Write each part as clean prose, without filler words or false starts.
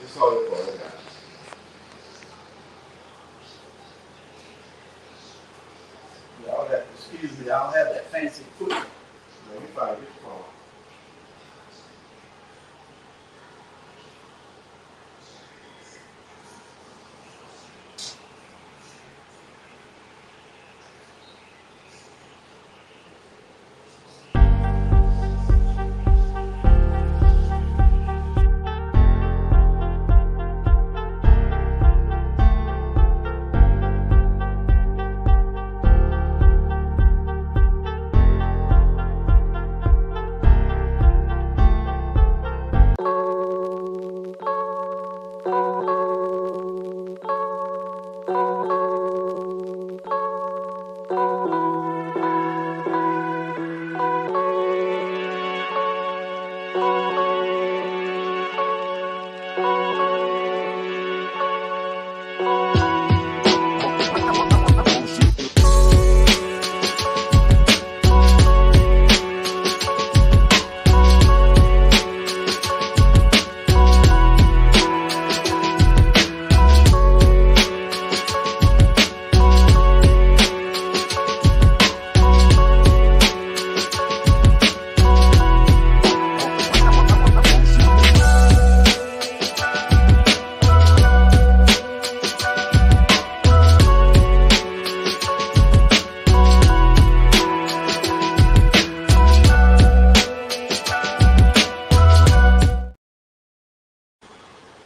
Just hold it for it. Y'all have, excuse me, I don't have that fancy equipment. No, you fine, get your phone.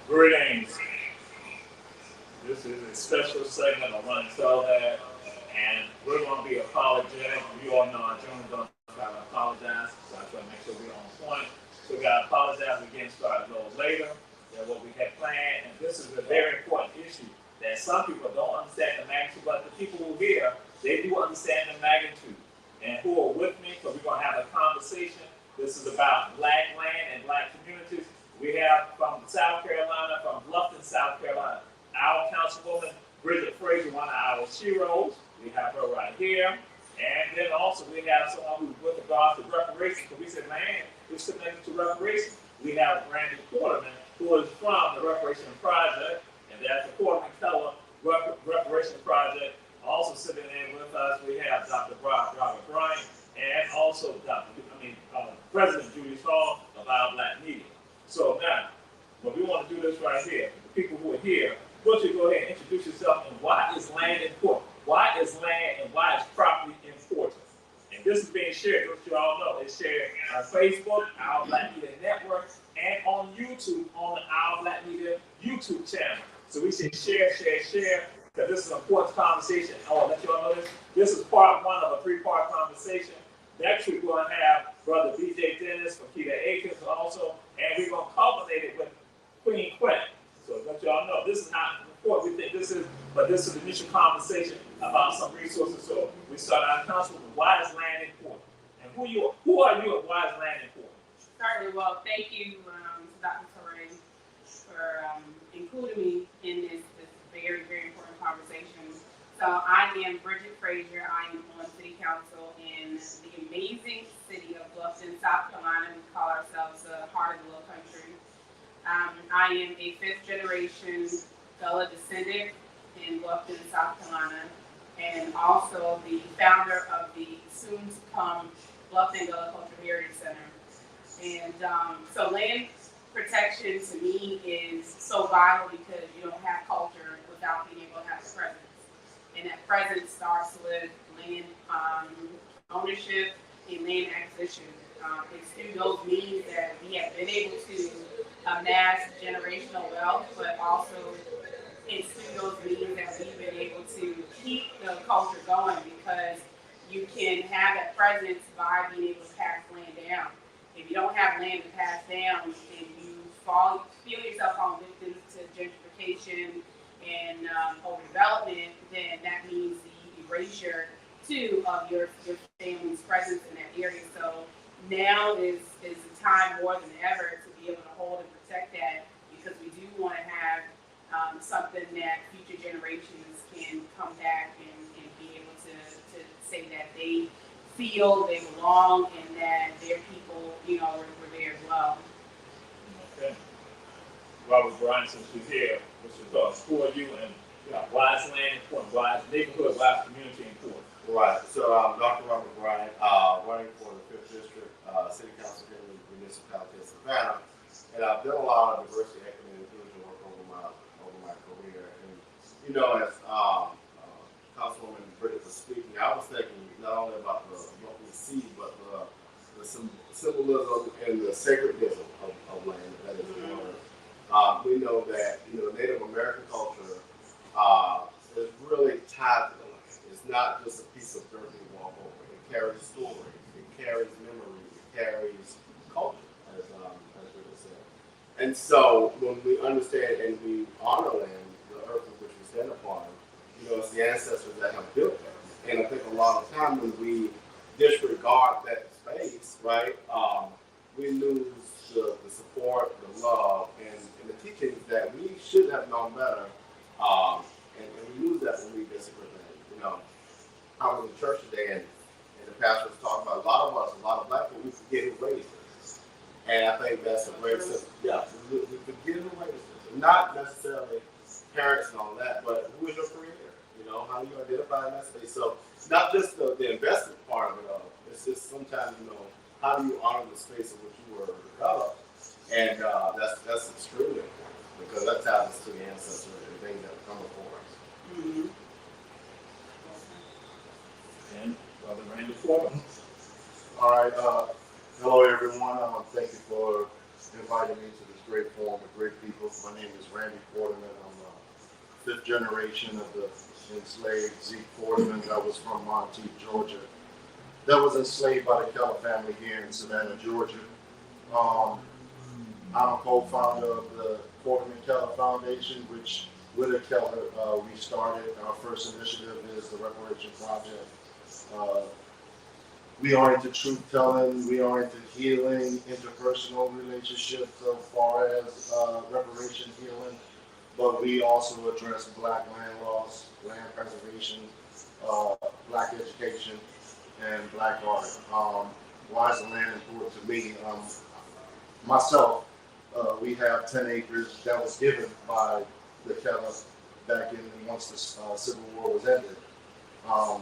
Greetings. This is a special segment of Run Tell That, and we're going to be apologetic. You all know our journey going to try to apologize, so I try to make sure we're on point. So we got to apologize again, start a little later than what we had planned, and this is a very important issue that some people don't understand the magnitude, but the people who hear, they do understand the magnitude. And who are with me, so we're going to have a conversation. This is about black land and black communities. We have from South Carolina, from Bluffton, South Carolina, our councilwoman, Bridget Frazier, one of our sheroes. We have her right here. And then also we have someone who's with regards to reparations. So we said, man, it's connected to reparations. We have Randy Quarterman, who is from the Reparation Project, and that's the Quarterman Keller Reparation Project. Also sitting in with us, we have Dr. Robert Bryant, and also President Judy Hall of Our Black Media. So now, what we want to do this right here, the people who are here, why don't you go ahead and introduce yourself and why is land important? Why is land and why is property important? And this is being shared, which you all know, it's shared on Facebook, Our Black Media Network, and on YouTube, on the Our Black Media YouTube channel. So we say share, because this is an important conversation. I want to let you all know this. This is part one of a three-part conversation. Next week, we're going to have Brother BJ Dennis from Keita Akins also, and we're going to culminate it with Queen Quet. So let y'all know, this is not important. We think this is, but this is the initial conversation about some resources. So we start our council with why is land important? And who are you and why is land important? Certainly. Well, thank you, Dr. Torre, for including me in this very, very important conversation. So I am Bridget Frazier. I am on City Council in the amazing city of Bluffton, South Carolina. We call ourselves the heart of the little country. I am a fifth generation Gullah descendant in Bluffton, South Carolina, and also the founder of the soon-to-come Bluffton Gullah Cultural Heritage Center. And so land protection to me is so vital because you don't have culture without being able to have a presence. And that presence starts with land ownership and land acquisition. It's through those means that we have been able to amass generational wealth, but also it's through those means that we've been able to keep the culture going because you can have that presence by being able to pass land down. If you don't have land to pass down and you feel yourself on victims to gentrification and overdevelopment, then that means the erasure too of your family's presence in that area. So now is the time more than ever to be able to hold and protect that because we do want to have something that future generations can come back and be able to say that they feel they belong and that their people, were there as well. Okay. Robert Bryan, since she's here, which is for you and wise land, important, wise neighborhood, wise community important. Right. So, Dr. Robert Bryant, running for the 5th District City Council here in the municipality of Savannah, and I've done a lot of diversity, equity, and inclusion work over my career. And you know, as Councilwoman Bridget was speaking, I was thinking not only about what we see, but the symbolism and the sacredism of land that is in order. We know that Native American culture is really tied to the land. It's not just a piece of dirt we walk over. It carries stories. It carries memory. It carries culture, as Bridget said. And so when we understand and we honor land, the earth in which we stand upon, it's the ancestors that have built that. And I think a lot of time when we disregard that space, right, we lose the support, the love, and the teachings that we should have known better. And we lose that when we disagree. I was in church today, and the pastor was talking about a lot of black people, we forget who raised us. And I think that's a great system. Yeah, we forget who raised us. Not necessarily parents and all that, but who is your creator? How do you identify in that space? So it's not just the investment part of it all. It's just sometimes, how do you honor the space in which you were developed? And that's extremely important because that ties us to the ancestors and things that come before us. Mm-hmm. And Brother Randy Foreman. All right. Hello, everyone. Thank you for inviting me to this great forum with great people. My name is Randy Foreman. I'm 5th generation of the enslaved Zeke Foreman that was from Monteith, Georgia. That was enslaved by the Keller family here in Savannah, Georgia. I'm a co-founder of the Foreman Keller Foundation, which with the Keller we started. Our first initiative is the Reparation Project. We are into truth telling, we are into healing, interpersonal relationships as far as reparation healing, but we also address black land loss, land preservation, black education, and black art. Why is the land important to me? Myself, we have 10 acres that was given by the Keller back in once the Civil War was ended.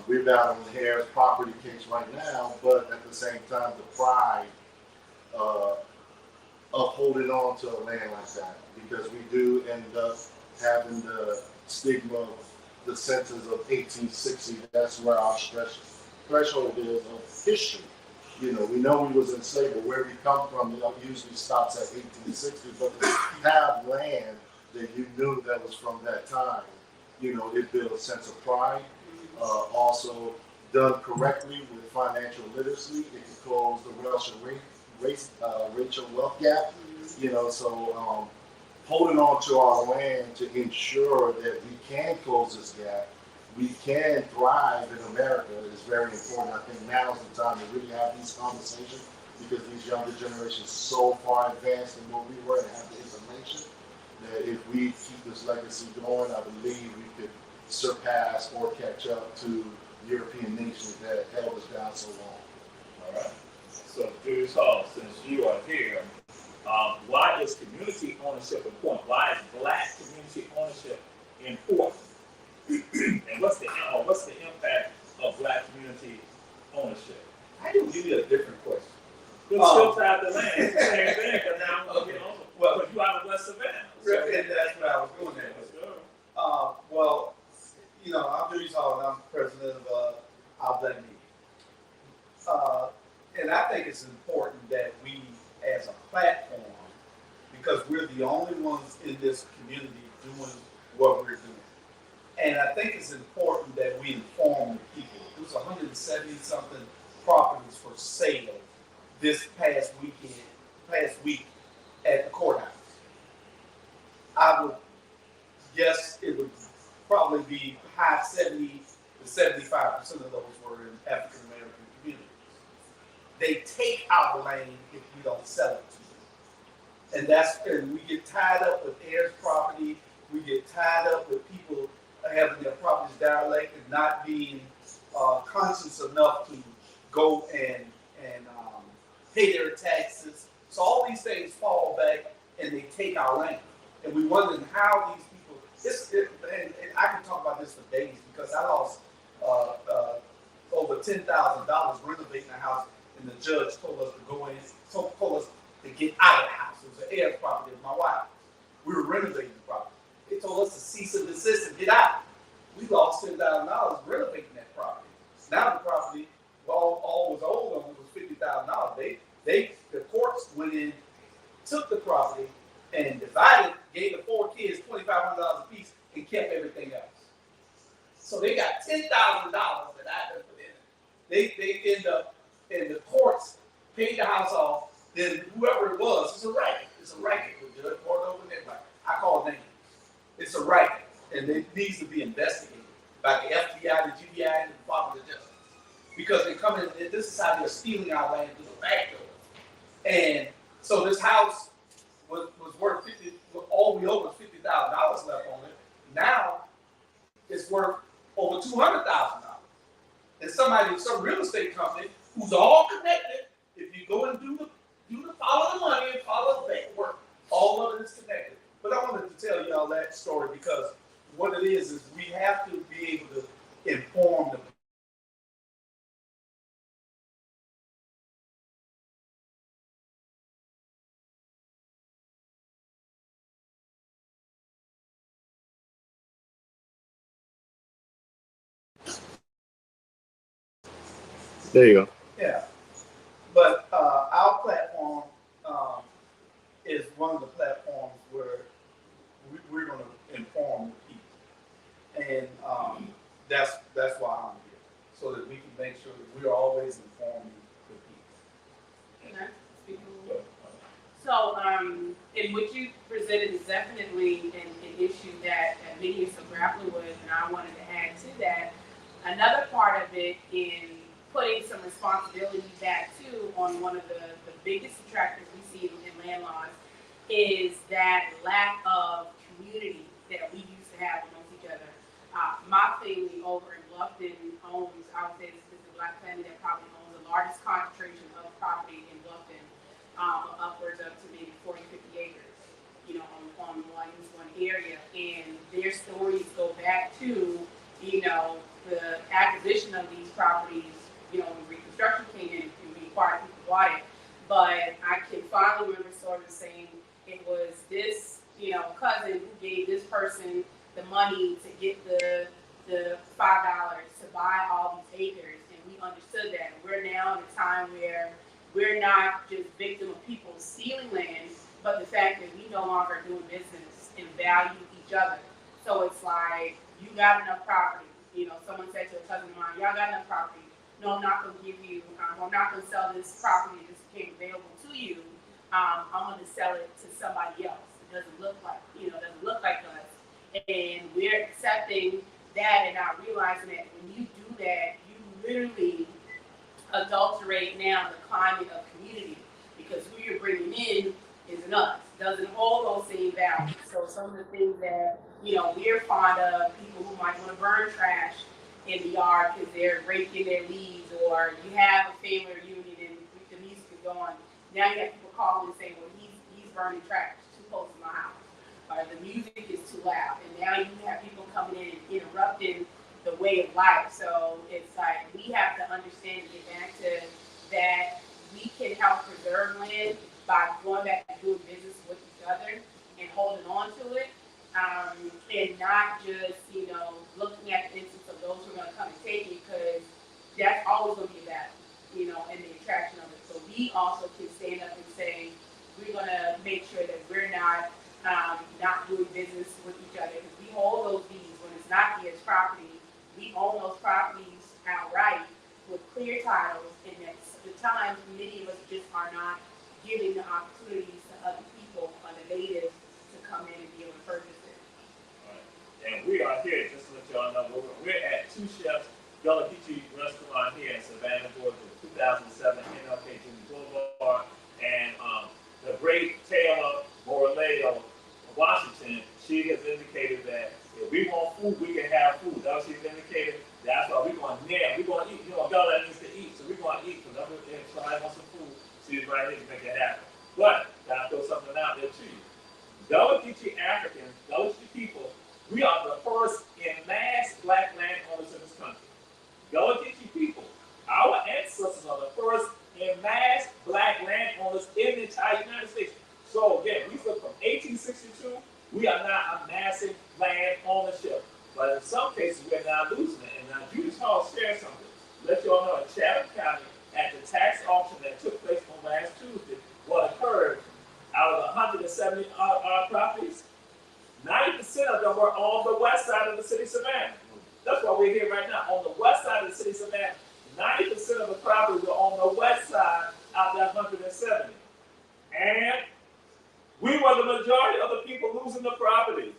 We're battling the Harris property case right now, but at the same time, the pride of holding on to a land like that, because we do end up having the stigma of the census of 1860. That's where our threshold is of history. We know we was enslaved, but where we come from, it usually stops at 1860. But to have land that you knew that was from that time, it builds a sense of pride. Also done correctly with financial literacy, it can close the racial wealth gap. So holding on to our land to ensure that we can close this gap, we can thrive in America is very important. I think now is the time to really have these conversations because these younger generations are so far advanced in what we were and have the information that if we keep this legacy going, I believe we could surpass or catch up to European nations that held us down so long. All right. So, Julius Hall, since you are here, why is community ownership important? Why is black community ownership important? And what's the impact of black community ownership? I can give you a different question. It's still tied to land. It's the same thing, because now I'm looking on. Well, you out of West Savannah. So. And that's what I was going at. Well, I'm Julius Hall, and I'm president of Our Black Media. And I think it's important that we, as a platform, because we're the only ones in this community doing what we're doing. And I think it's important that we inform the people. There's 170-something properties for sale this past week at the courthouse. I would guess it would probably be high 70 to 75% of those were in African American communities. They take our land if we don't sell it to them. And we get tied up with heirs property, we get tied up with people having their properties derelict and not being conscious enough to go and pay their taxes. So all these things fall back and they take our land. And we wondering how these people, and I can talk about this for days because I lost over $10,000 renovating a house, and the judge told us to go in, told us to get out of the house. It was an heirs property of my wife. We were renovating the property. They told us to cease and desist and get out. We lost $10,000 renovating that property. Now the property, all was owed on was $50,000. The courts went in, took the property, and divided, gave the 4 kids $2,500 a piece, and kept everything else. So they got $10,000 that I had put in. They end up in the courts, paid the house off. Then whoever it was, it's a racket. It's a racket. The judge poured over everybody. I call names. It's a racket, and it needs to be investigated by the FBI, the GBI, and the Department of Justice. Because they come in, and this is how they're stealing our land through the back door. And so this house was worth all we owed was $50,000 left on it. Now it's worth over $200,000. And some real estate company who's all connected, if you go and do the follow the money and follow the paperwork, all of it is connected. But I wanted to tell y'all that story because what it is we have to be able to inform the There you go. Yeah, but our platform is one of the platforms where we're going to inform the people, and that's why I'm here, so that we can make sure that we're always informing the people. Can I speak a little bit? So, and what you presented is definitely an issue that many are so grappling with, and I wanted to add to that. Another part of it in putting some responsibility back too on one of the biggest attractors we see in land laws is that lack of community that we used to have amongst each other. My family over in Bluffton owns, I would say this is the Black family that probably owns the largest concentration of property in Bluffton, upwards of to maybe 40, 50 acres, on one area. And their stories go back to, the acquisition of these properties, when Reconstruction came in and we acquired people bought it. But I can finally remember sort of saying it was this, cousin who gave this person the money to get the $5 to buy all these acres, and we understood that. We're now in a time where we're not just victim of people stealing land, but the fact that we no longer are doing business and value each other. So it's like, you got enough property. Someone said to a cousin of mine, y'all got enough property. No, I'm not going to give you, I'm not going to sell this property that just became available to you. I'm going to sell it to somebody else. It doesn't look like us. And we're accepting that and not realizing that when you do that, you literally adulterate now the climate of community, because who you're bringing in isn't us. Doesn't hold those same values. So some of the things that, we're fond of, people who might want to burn trash in the yard because they're raking their leaves, or you have a family reunion and the music is going. Now you have people calling and saying, well, he's burning trash too close to my house, or the music is too loud. And now you have people coming in and interrupting the way of life. So it's like we have to understand and get back to that we can help preserve land by going back and doing business with each other and holding on to it. And not just, looking at the instance of those who are going to come and take it, because that's always going to be a battle, and the attraction of it. So we also can stand up and say, we're going to make sure that we're not doing business with each other, because we hold those deeds when it's not theirs property. We own those properties outright with clear titles, and at the times, many of us just are not giving the opportunities to other people, other natives, to come in and be able to purchase it. And we are here, just to let y'all know, we're at Two Chefs Bella Peachy Restaurant here in Savannah, Georgia, 2007 NLK Junior Boulevard. And the great Taylor Moreleo Washington, she has indicated that if we want food, we can have food. That's what she's indicated. That's why we're going to we're going to eat. Bella needs to eat, so we're going to eat, because if somebody wants some food, she's right here to make it happen. But gotta throw something out there to you. Gullah Geechee Africans, Gullah Geechee people, we are the first in mass black landowners in this country. Gullah Geechee people, our ancestors are the first in mass black landowners in the entire United States. So again, we took from 1862, we are now amassing land ownership. But in some cases, we're now losing it. And now Judy's Hall shared something. Let you all know in Chatham County, at the tax auction that took place on last Tuesday, what occurred out of 170 odd properties, 90% of them were on the west side of the city of Savannah. That's why we're here right now. On the west side of the city of Savannah, 90% of the properties were on the west side out of that 170. And we were the majority of the people losing the properties.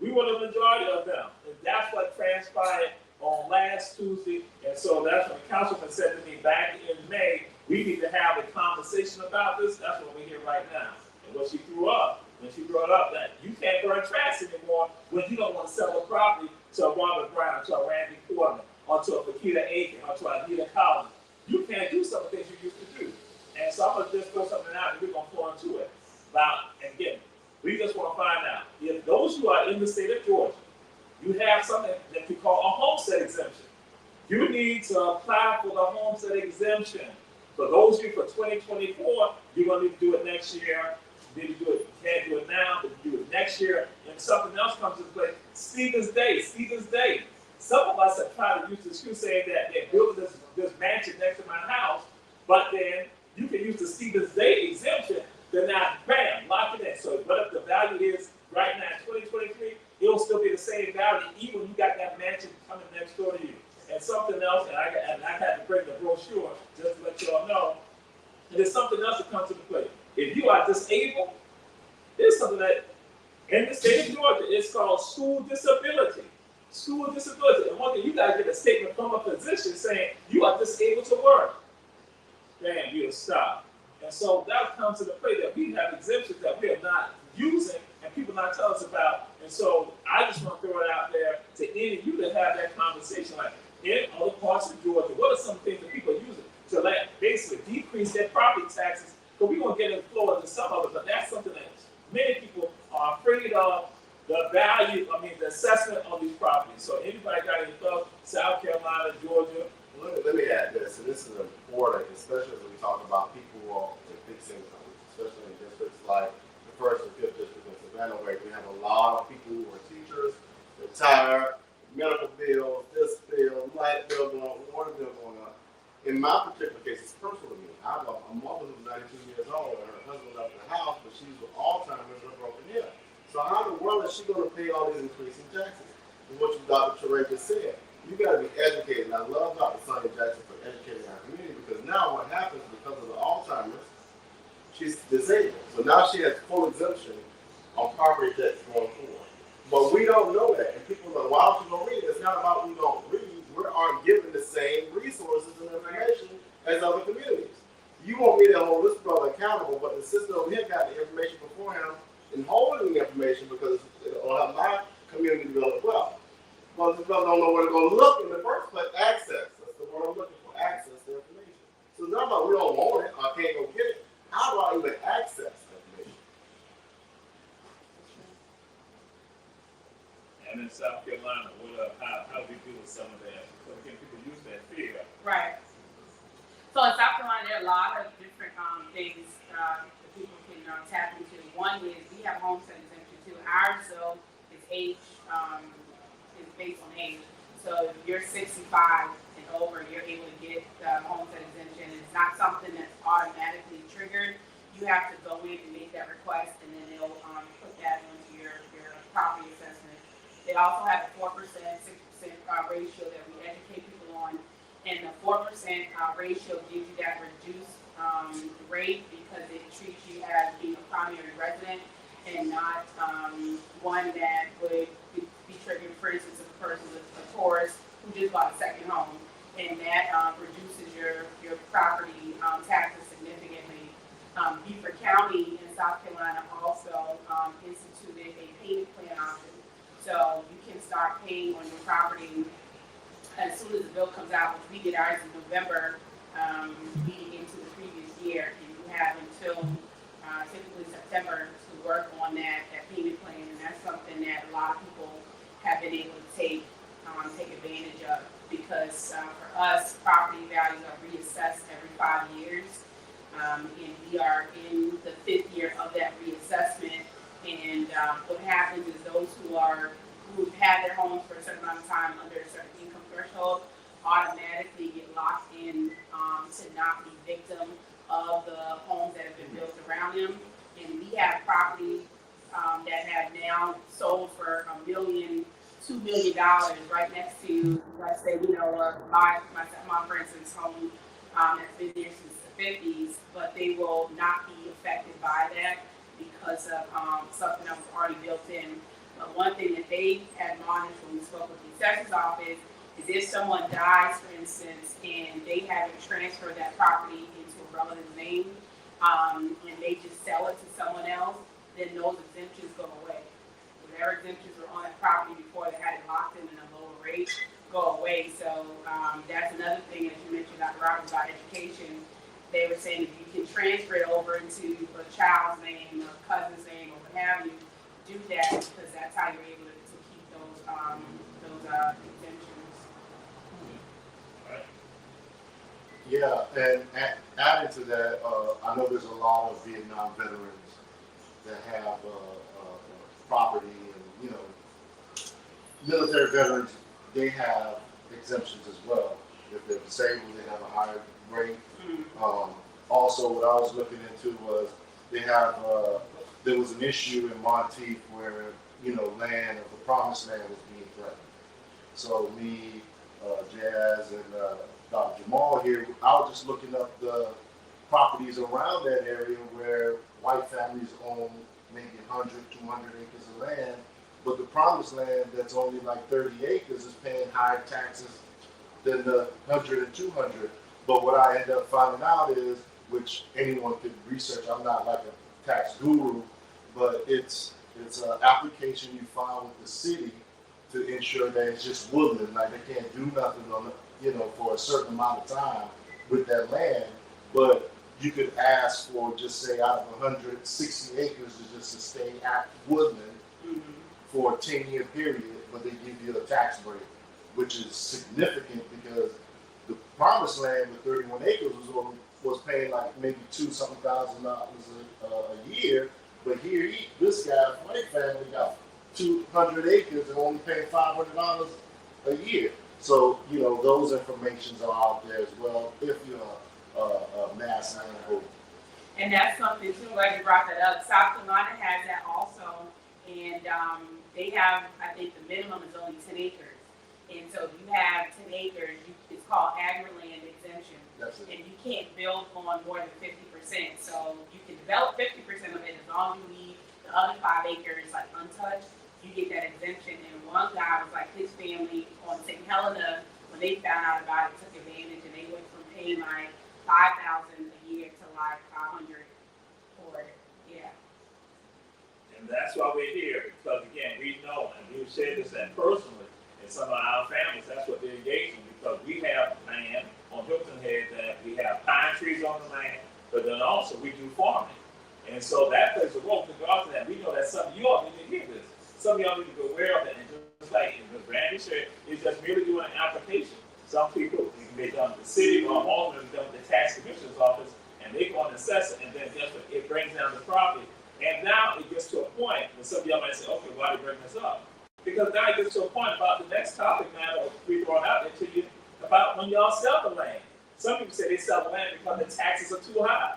We were the majority of them. And that's what transpired on last Tuesday. And so that's when the councilman said to me back in May, we need to have a conversation about this. That's what we're here right now. And what she threw up, when she brought up that you can't burn trash anymore when you don't want to sell the property to a Robert Brown, to a Randy Portman, or to a Fakita Aiken, or to a Anita Collins. You can't do some of the things you used to do. And so I'm going to just throw something out and we're going to flow into it. About, and again, we just want to find out if those who are in the state of Georgia, you have something that we call a homestead exemption. You need to apply for the homestead exemption. For those of you for 2024, you're going to need to do it next year. You need to do it, you can't do it now, but you do it next year. And something else comes into play. Stevens Day. Some of us have tried to use this excuse saying that they're building this mansion next to my house, but then you can use the Stevens Day exemption. Then now, bam, lock it in. So what if the value is right now in 2023, it'll still be the same value even when you got that mansion coming next door to you. And something else, and I had to bring the brochure just to let you all know, and there's something else that comes into play. If you are disabled, there's something that in the state of Georgia, it's called school disability. School disability. And one thing, you got to get a statement from a physician saying you are disabled to work. Bam, you'll stop. And so that comes into play that we have exemptions that we are not using and people not telling us about. And so I just want to throw it out there to any of you to have that conversation. Like in other parts of Georgia, what are some things that people are using to basically decrease their property taxes? But we're going to get in Florida to some of it, but that's something that many people are afraid of the value, the assessment of these properties. So anybody got any thoughts? South Carolina, Georgia? Let me add this, and this is important, especially as we talk about people who are in fixed income, especially in districts like the 1st and 5th district in Savannah, where we have a lot of people who are teachers, retired, medical bills, this bill, light bill going on, water bill going on. In my particular case, it's personal to me. I have a mother who's 92 years old, and her husband left the house, but she's with Alzheimer's and a broken hip. So how in the world is she going to pay all these increasing taxes? And what Dr. Teray just said. You got to be educated. And I love Dr. Sonia Jackson for educating our community because now what happens because of the Alzheimer's, she's disabled. So now she has full exemption on property tax going forward. But we don't know that. And people are like, why don't you go read it? It's not about we don't read. We aren't given the same resources and information as other communities. You want me to hold this brother accountable, but the sister over here got the information before him and holding the information because it'll help my community develop well. Well, the brother don't know where to go look in the first place. Access. That's the word I'm looking for. Access to information. So it's not about we don't want it, I can't go get it. How do I even access information? And in South Carolina, how do we deal with some of that? So again, people use that fear. Right. So in South Carolina, there are a lot of different things that people can tap into. One is we have homestead exemption too. Ours, so is age, is based on age. So if you're 65 and over, you're able to get homestead exemption. It's not something that's automatically triggered. You have to go in and make that request, and then they'll put that into your property assessment. They also have a 4%, 6% ratio that we educate people on. And the 4% ratio gives you that reduced rate because it treats you as being a primary resident and not one that would be triggered, for instance, if a person is a tourist who just bought a second home. And that reduces your property taxes significantly. Beaufort County in South Carolina also instituted a payment plan option. So you can start paying on your property as soon as the bill comes out, which we did ours in November, leading into the previous year, and you have until typically September to work on that what happens is those who've had their homes for a certain amount of time under a certain income threshold automatically get locked in to not be victim of the homes that have been built around them. And we have property that have now sold for $1 million, $2 million right next to, let's say, my stepmom, for instance, home that's been there since the 50s, but they will not be affected by that because of something that was already built in. But one thing that they admonished when we spoke with the assessor's office is if someone dies, for instance, and they haven't transferred that property into a relative's name, and they just sell it to someone else, then those exemptions go away. Whatever exemptions were on that property before they had it locked in a lower rate go away. So that's another thing, as you mentioned, Dr. Roberts, about education. They were saying if you can transfer it over into a child's name, a cousin's name, or what have you, do that because that's how you're able to keep those exemptions. Yeah, and adding to that, I know there's a lot of Vietnam veterans that have property, and military veterans, they have exemptions as well. If they're disabled, they have a higher rate. Also, what I was looking into was they have there was an issue in Monteith where land of the promised land was being threatened. So me, Jazz, and Dr. Jamal here, I was just looking up the properties around that area where white families own maybe 100, 200 acres of land, but the promised land that's only like 30 acres is paying higher taxes than the 100 and 200. But what I end up finding out is, which anyone could research, I'm not like a tax guru, but it's an application you file with the city to ensure that it's just woodland, like they can't do nothing on it, for a certain amount of time with that land. But you could ask for, just say, out of 160 acres to just to stay at woodland for a 10-year period, but they give you a tax break, which is significant because the promised land with 31 acres was paying like maybe $2,000 a year, but here this guy, white family, got 200 acres and only paying $500 a year. So those informations are out there as well if you're a mass landholder. And that's something too. Glad you brought that up. South Carolina has that also, and they have, I think the minimum is only 10 acres. And so if you have 10 acres, it's called agri-land exemption. And you can't build on more than 50%. So you can develop 50% of it as long as you leave the other 5 acres like untouched. You get that exemption. And one guy was like, his family on St. Helena, when they found out about it, took advantage, and they went from paying like $5,000 a year to like $500 for it. Yeah. And that's why we're here, because again, we know, and we've said this personally, in some of our families, that's what they're engaged in, because we have land on Hilton Head that we have pine trees on the land, but then also we do farming. And so that plays a role with regard to that. We know that some of you all need to hear this. Some of y'all need to be aware of it, and just like Randy said, it's just merely doing an application. Some people, it can be done with the city, or ultimately done with the tax commissioner's office, and they go and assess it, and then guess what? It brings down the property. And now it gets to a point where some of y'all might say, okay, why are they bringing this up? Because now it gets to a point about the next topic now we brought out there to you about when y'all sell the land. Some people say they sell the land because the taxes are too high.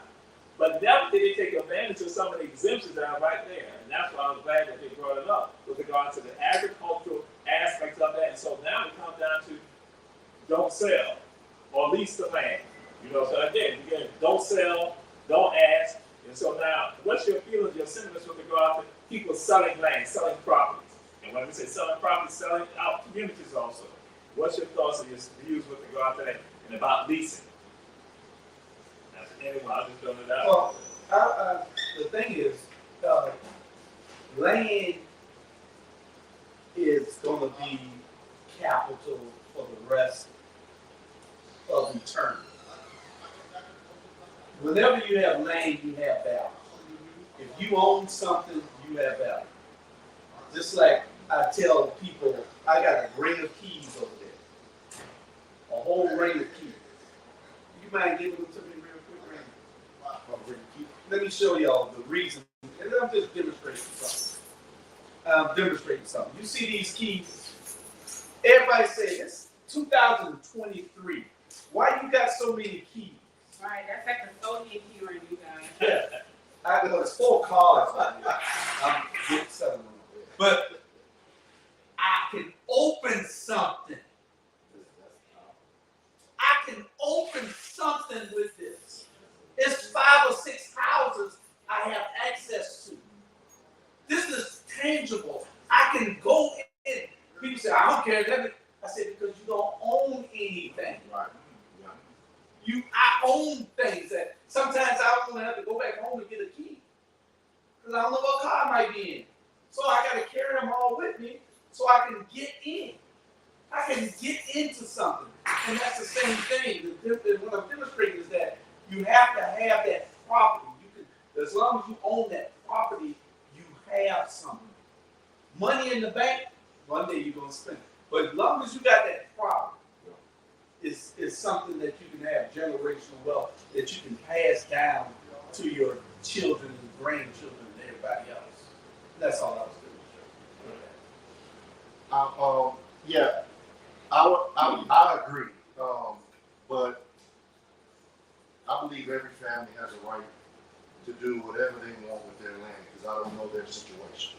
But never did they take advantage of some of the exemptions that are right there. And that's why I was glad that they brought it up with regard to the agricultural aspects of that. And so now it comes down to don't sell or lease the land. So again, don't sell, don't ask. And so now, what's your feelings, your sentiments with regard to people selling land, selling properties? And when we say selling properties, selling out communities also. What's your thoughts and your views with regard to that and about leasing? Anyway, I'll just throw it out. Well, the thing is, land is going to be capital for the rest of eternity. Whenever you have land, you have value. If you own something, you have value. Just like I tell people, I got a ring of keys over there. A whole ring of keys. You mind giving them to me real quick, Randy? Let me show y'all the reason. And I'm just demonstrating something. demonstrating something. You see these keys. Everybody say it's 2023. Why you got so many keys? Right, that's like a custodian key ring, you guys. Yeah. I know it's 4 cards. I'm getting selling them. But I can open something. I can open something with this. It's 5 or 6 houses I have access to. This is tangible. I can go in. People say, I don't care. I said, because you don't own anything. Right. I own things that sometimes I don't have to go back home and get a key. Because I don't know what car I might be in. So I got to carry them all with me so I can get in. I can get into something. And that's the same thing. What I'm demonstrating is that you have to have that property. As long as you own that property, you have something. Money in the bank, one day you're going to spend it. But as long as you got that property, it's something that you can have generational wealth that you can pass down to your children and grandchildren and everybody else. That's all I was doing. Yeah, I agree. But I believe every family has a right to do whatever they want with their land because I don't know their situation.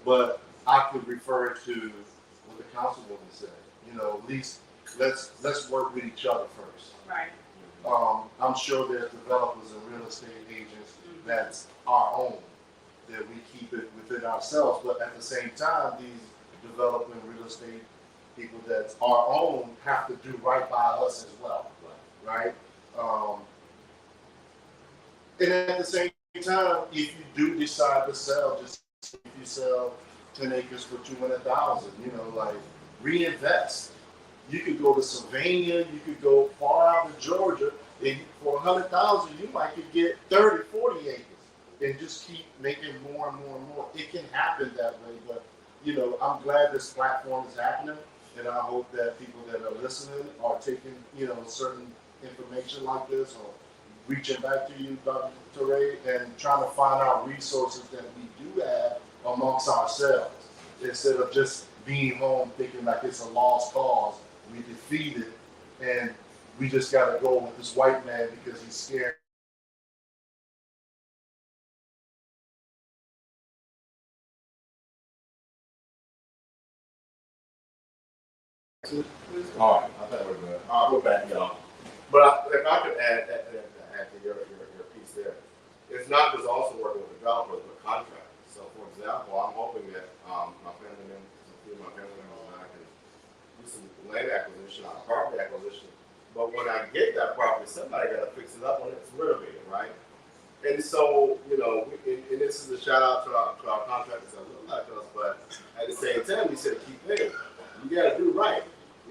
But I could refer to what the councilwoman said. At least let's work with each other first. Right. I'm sure there's developers and real estate agents that's our own, that we keep it within ourselves. But at the same time, these developing real estate people that's our own have to do right by us as well, right? And at the same time, if you do decide to sell, just if you sell 10 acres for $200,000, reinvest. You could go to Sylvania, you could go far out to Georgia, and for $100,000, you might could get 30, 40 acres, and just keep making more and more and more. It can happen that way, but I'm glad this platform is happening, and I hope that people that are listening are taking certain information like this or reaching back to you, Dr. Toure, and trying to find out resources that we do have amongst ourselves instead of just being home thinking like it's a lost cause. We defeat it, and we just got to go with this white man because he's scared. All right, I think we're good. All right, we're back, y'all. But if I could add to your piece there, it's not just also working with developers, but contractors. So, for example, I'm hoping that my family members, a few of my family members and I can do some land acquisition, property acquisition. But when I get that property, somebody got to fix it up when it's renovated, right? And so, and this is a shout out to our contractors that look like us, but at the same time, we said keep paying. You got to do right.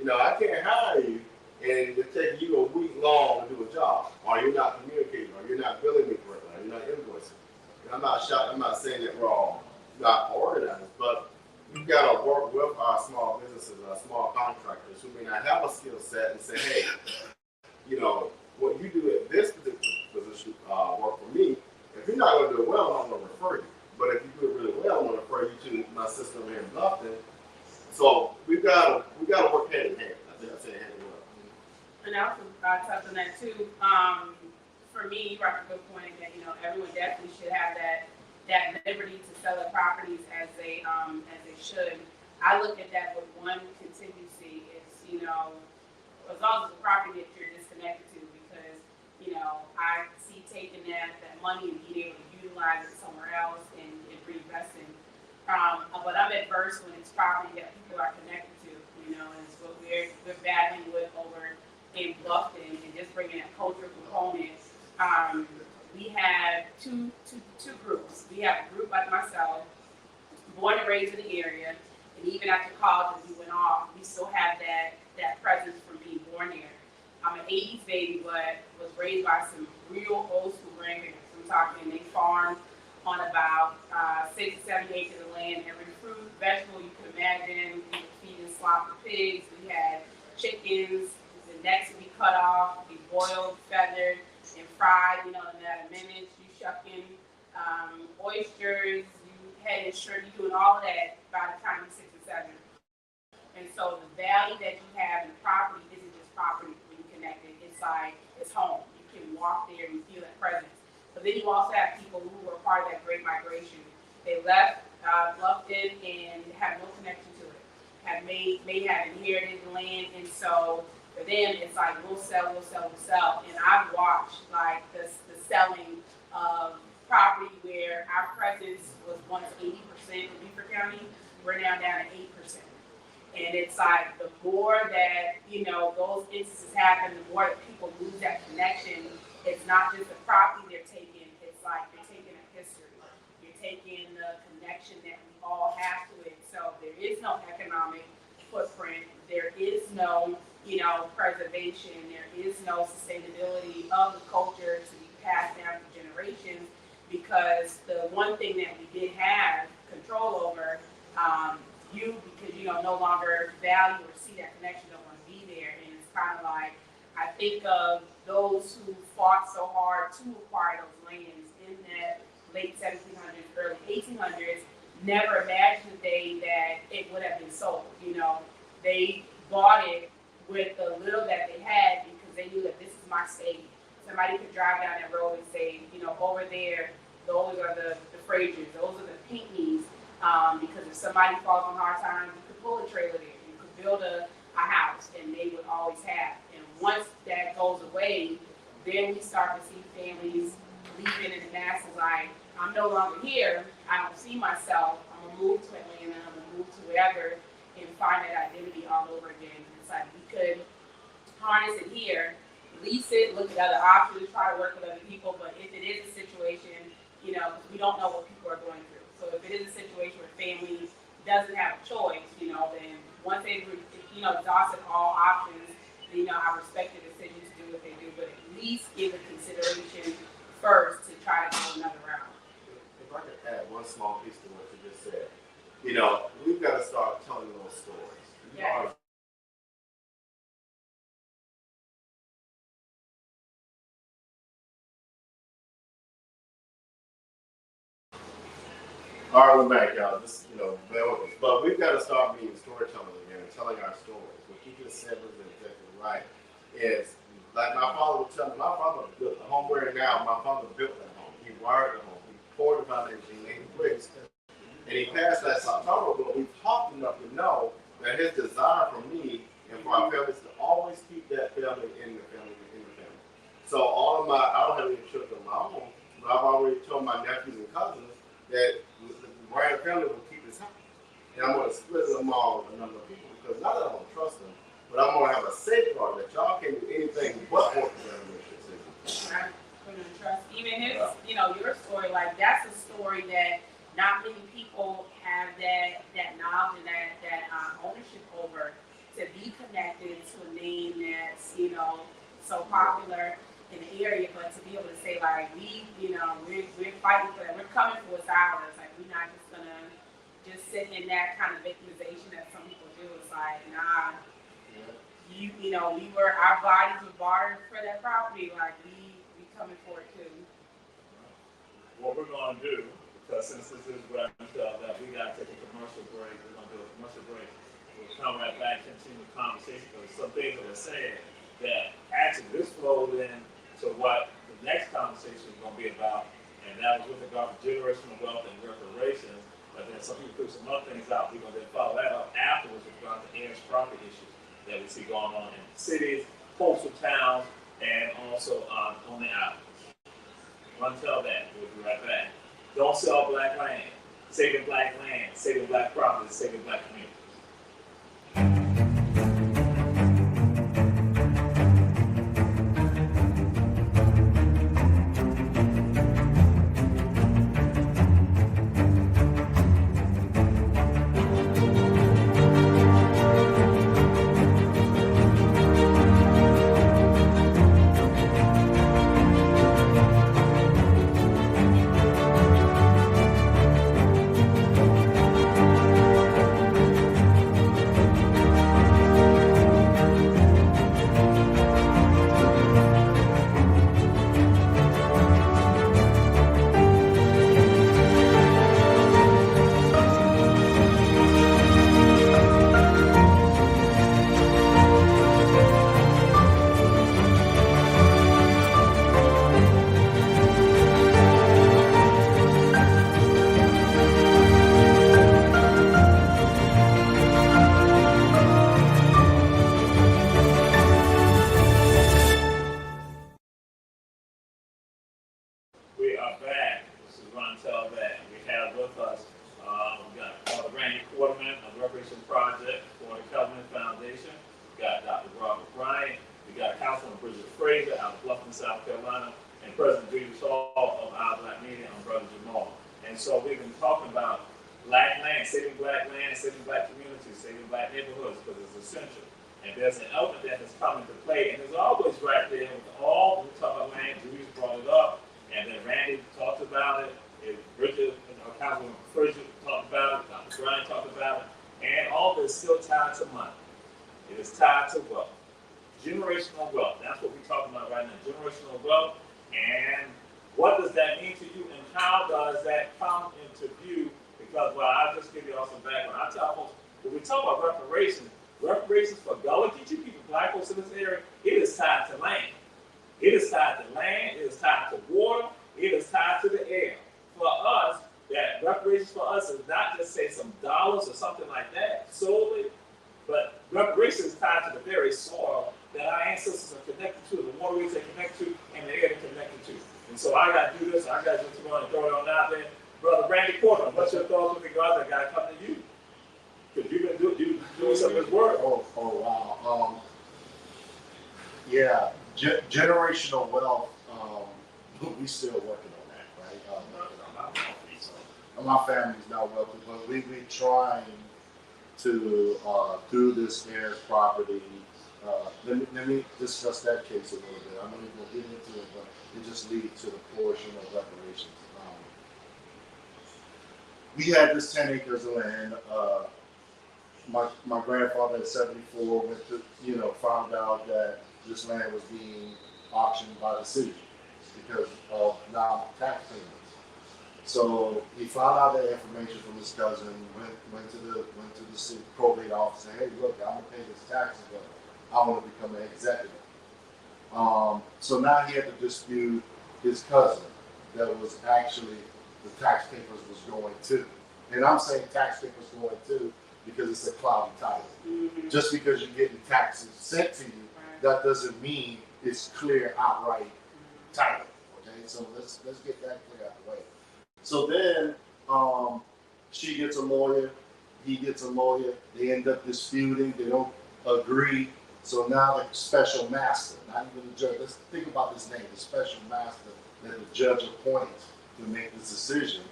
I can't hire you and it take you a week long to do a job, or you're not communicating, or you're not billing me correctly, or you're not invoicing. And I'm not saying that we're all not organized, but we've got to work with our small businesses, our small contractors who may not have a skill set and say, hey, what you do at this particular position work for me. If you're not going to do it well, I'm going to refer you. But if you do it really well, I'm going to refer you to my sister here in Bluffton. So we got to work hand in hand. I think I said hand in hand. And I also touched on that too. For me, you brought a good point that everyone definitely should have that liberty to sell their properties as they should. I look at that with one contingency is as long as the property that you're disconnected to, because I see taking that money and being able to utilize it somewhere else and reinvesting. But I'm adverse when it's property that people are connected to, and it's what we're battling with over in Bluffton, and just bringing that cultural component. We have two groups. We have a group like myself, born and raised in the area, and even after college we went off, we still have that presence from being born there. I'm an 80s baby, but was raised by some real old school grandparents. I'm talking, they farmed on about 6 to 7 acres of land. Every fruit, vegetable you could imagine. We were feeding slop to pigs. We had chickens. The necks would be cut off, be boiled, feathered, and fried. In a minute. You shucking oysters. You head insurance, you're doing all of that by the time you're 6 or 7. And so the value that you have in the property isn't just property when you connect it. It's like, it's home. You can walk there and feel that presence. But then you also have people who were part of that great migration. They left Bluffton and have no connection to it. May have inherited the land, and so for them, it's like, we'll sell. And I've watched like the selling of property where our presence was once 80% in Beaufort County. We're now down to 8%. And it's like, the more that, those instances happen, the more that people lose that connection. It's not just the property they're taking, it's like they're taking a history. You're taking the connection that we all have to it. So there is no economic footprint. There is no, preservation. There is no sustainability of the culture to be passed down to generations, because the one thing that we did have control over, because you no longer value or see that connection, don't want to be there. And it's kind of like, I think of those who fought so hard to acquire those lands in the late 1700s, early 1800s, never imagined that it would have been sold. They bought it with the little that they had because they knew that this is my state. Somebody could drive down that road and say, over there, those are the Frasers, those are the Pinckneys. Because if somebody falls on hard times, you could pull a trailer there, you could build a house, and they would always have. And once that goes away, then we start to see families leaving in the masses like, I'm no longer here, I don't see myself, I'm gonna move to Atlanta, I'm gonna move to wherever, and find that identity all over again. It's like, we could harness it here, lease it, look at other options, try to work with other people, but if it is a situation, we don't know what people are going through. So if it is a situation where family doesn't have a choice, then once they've, exhausted all options, I respect the decision to do what they do, but at least give it consideration first to try to go another route. If I could add one small piece to what you just said, we've got to start telling those stories. Yeah. All right, we're back, y'all. But we've got to start being storytelling again and telling our stories. What you just said was exactly right. Is like my father would tell me, my father built the home we're in now. My father built that home. He wired the home. He poured the foundation. He laid the bricks. And he passed that autonomy, but we've talked enough to know that his desire for me and for our families to always keep that family in the family. So I don't have any children of my own, but I've already told my nephews and cousins that the Bryant family will keep this house. And I'm going to split them among a number of people, because not that I don't trust them, but I'm going to have a safeguard that y'all can't do anything but work together with this decision. I couldn't trust. Even his, your story, like, that's a story that not many people have that knowledge and that ownership over, to be connected to a name that's, so popular in the area, but to be able to say, like, we're fighting for that, we're coming for what's ours. Like, we're not just gonna just sit in that kind of victimization that some people do. It's like, nah, our bodies were bartered for that property. Like, we coming for it too. What we're gonna do, because since this is wrapping up, that we gotta take a commercial break. We're gonna do a commercial break. We'll come right back, continue the conversation, because some things that were said that actually this flowed in to what the next conversation is going to be about, and that was with regard to generational wealth and reparations. But then some people threw some other things out. We're going to then follow that up afterwards with regard to heirs property issues that we see going on in cities, coastal towns, and also on the islands. Until that, we'll be right back. Don't sell black land. Saving black land, saving black property, saving black communities. South Carolina, and President Julius Hall of our Black Media on Brother Jamal. And so we've been talking about black land, saving black communities, saving black neighborhoods, because it's essential. And there's an element that has come into play, and it's always right there with all, we talk about land, Julius brought it up, and then Randy talked about it, and Bridget, Councilwoman Bridget talked about it, Dr. Brian talked about it, and all this is still tied to money. It is tied to wealth. Generational wealth, that's what we're talking about right now, generational wealth, and what does that mean to you, and how does that come into view? Because, well, I'll just give you all some background. I tell folks, when we talk about reparations for Gullah Geechee people, black folks in this area, it is tied to land. It is tied to land, it is tied to water, it is tied to the air. For us, that reparations for us is not just say some dollars or something like that solely, but reparations is tied to the very soil that our ancestors are connected to, the waterways they're connected to, and the air they're connected to. And so I got to do this, I got to just run and throw it on out there. Brother Randy Porter, what's your thoughts with regards to that? Got to come to you. Because you've been doing some of this work. Oh wow. Yeah, generational wealth. We still working on that, right? My family's not wealthy, but we trying to through this heirs property. Let me discuss that case a little bit. I'm not even gonna get into it, but it just leads to the portion of reparations. We had this 10 acres of land. My grandfather at 74 went to, found out that this land was being auctioned by the city because of non-tax payments. So he found out that information from his cousin, went to the city probate office and said, hey, look, I'm gonna pay this taxes, but I want to become an executive. So now he had to dispute his cousin that was actually the tax papers was going to. And I'm saying tax papers going to because it's a cloudy title. Mm-hmm. Just because you're getting taxes sent to you, that doesn't mean it's clear outright title. Okay, so let's get that clear out of the way. So then she gets a lawyer, he gets a lawyer, they end up disputing, they don't agree. So now the special master, not even the judge, let's think about this name, the special master that the judge appoints to make this decision,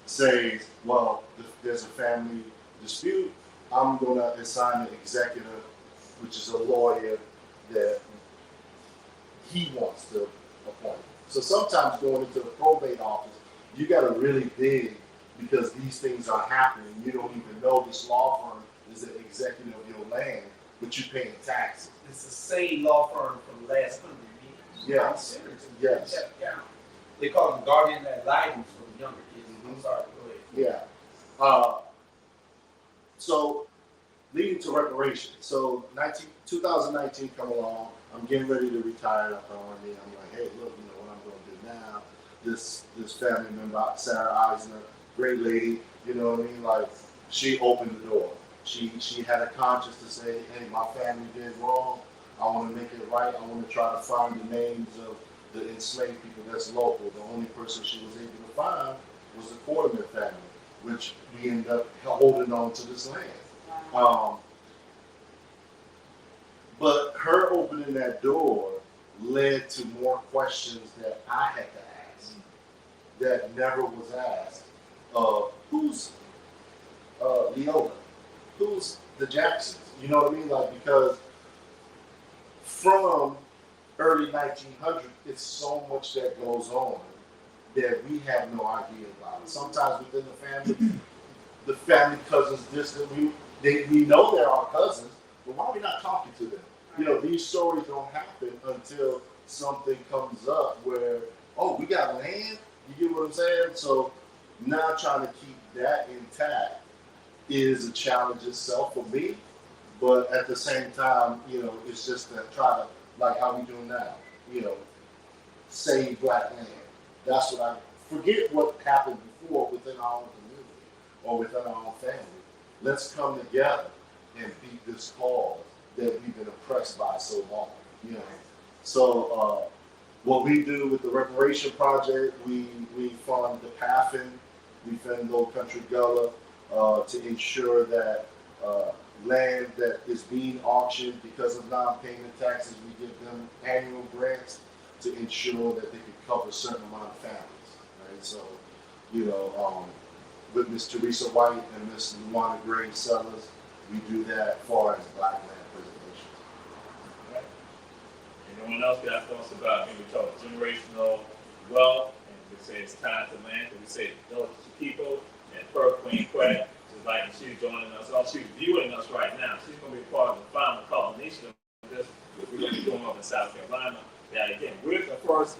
says, well, if there's a family dispute, I'm going to assign an executor, which is a lawyer that he wants to appoint. So sometimes going into the probate office, you got to really dig because these things are happening. You don't even know this law firm is an executive of your land, but you're paying taxes. It's the same law firm from the last 100 years. Yes. Yes. Yeah. They call them guardian ad litem for the younger kids. I'm sorry, go ahead. Yeah. So leading to reparations. So 2019 come along. I'm getting ready to retire after Army. I'm like, hey, look, what I'm going to do now. This family member, Sarah Eisner, great lady. You know what I mean? Like, she opened the door. She had a conscience to say, hey, my family did wrong. I want to make it right. I want to try to find the names of the enslaved people that's local. The only person she was able to find was the Quarterman family, which we ended up holding on to this land. But her opening that door led to more questions that I had to ask that never was asked. Who's Leona? Who's the Jacksons? You know what I mean? Like, because from early 1900s, it's so much that goes on that we have no idea about it. Sometimes within the family cousins distant, we know they're our cousins, but why are we not talking to them? These stories don't happen until something comes up where, oh, we got land? You get what I'm saying? So now trying to keep that intact is a challenge itself for me, but at the same time, it's just to try to, like how we do now, save black land. That's what I forget what happened before within our own community or within our own family. Let's come together and beat this cause that we've been oppressed by so long. So what we do with the reparation project, we fund the PAFN, we fund Low Country Gullah to ensure that land that is being auctioned because of non-payment taxes, we give them annual grants to ensure that they could cover a certain amount of families, right? So, with Ms. Teresa White and Ms. Luana Gray Sellers, we do that as far as black land preservation. Right. Anyone else got thoughts about, we talk generational wealth, and we say it's time to land, and we say those people, and per Queen Quet, just like she's joining us, or she's viewing us right now. She's going to be part of the final culmination of this, which we're going to be doing up in South Carolina. Now, again, we're the first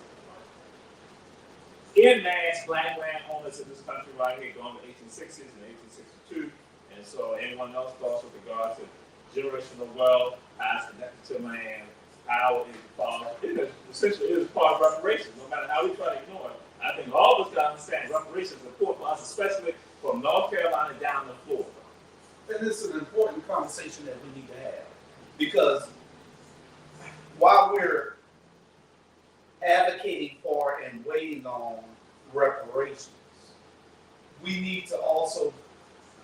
in mass black land owners in this country right here, going to 1860s and 1862. And so, anyone else thoughts with regard to generational wealth, how it's connected to land, how it falls? It essentially is part of reparations, no matter how we try to ignore it. I think all of us got to understand reparations is important for us, especially from North Carolina down to Florida. And this is an important conversation that we need to have, because while we're advocating for and waiting on reparations, we need to also,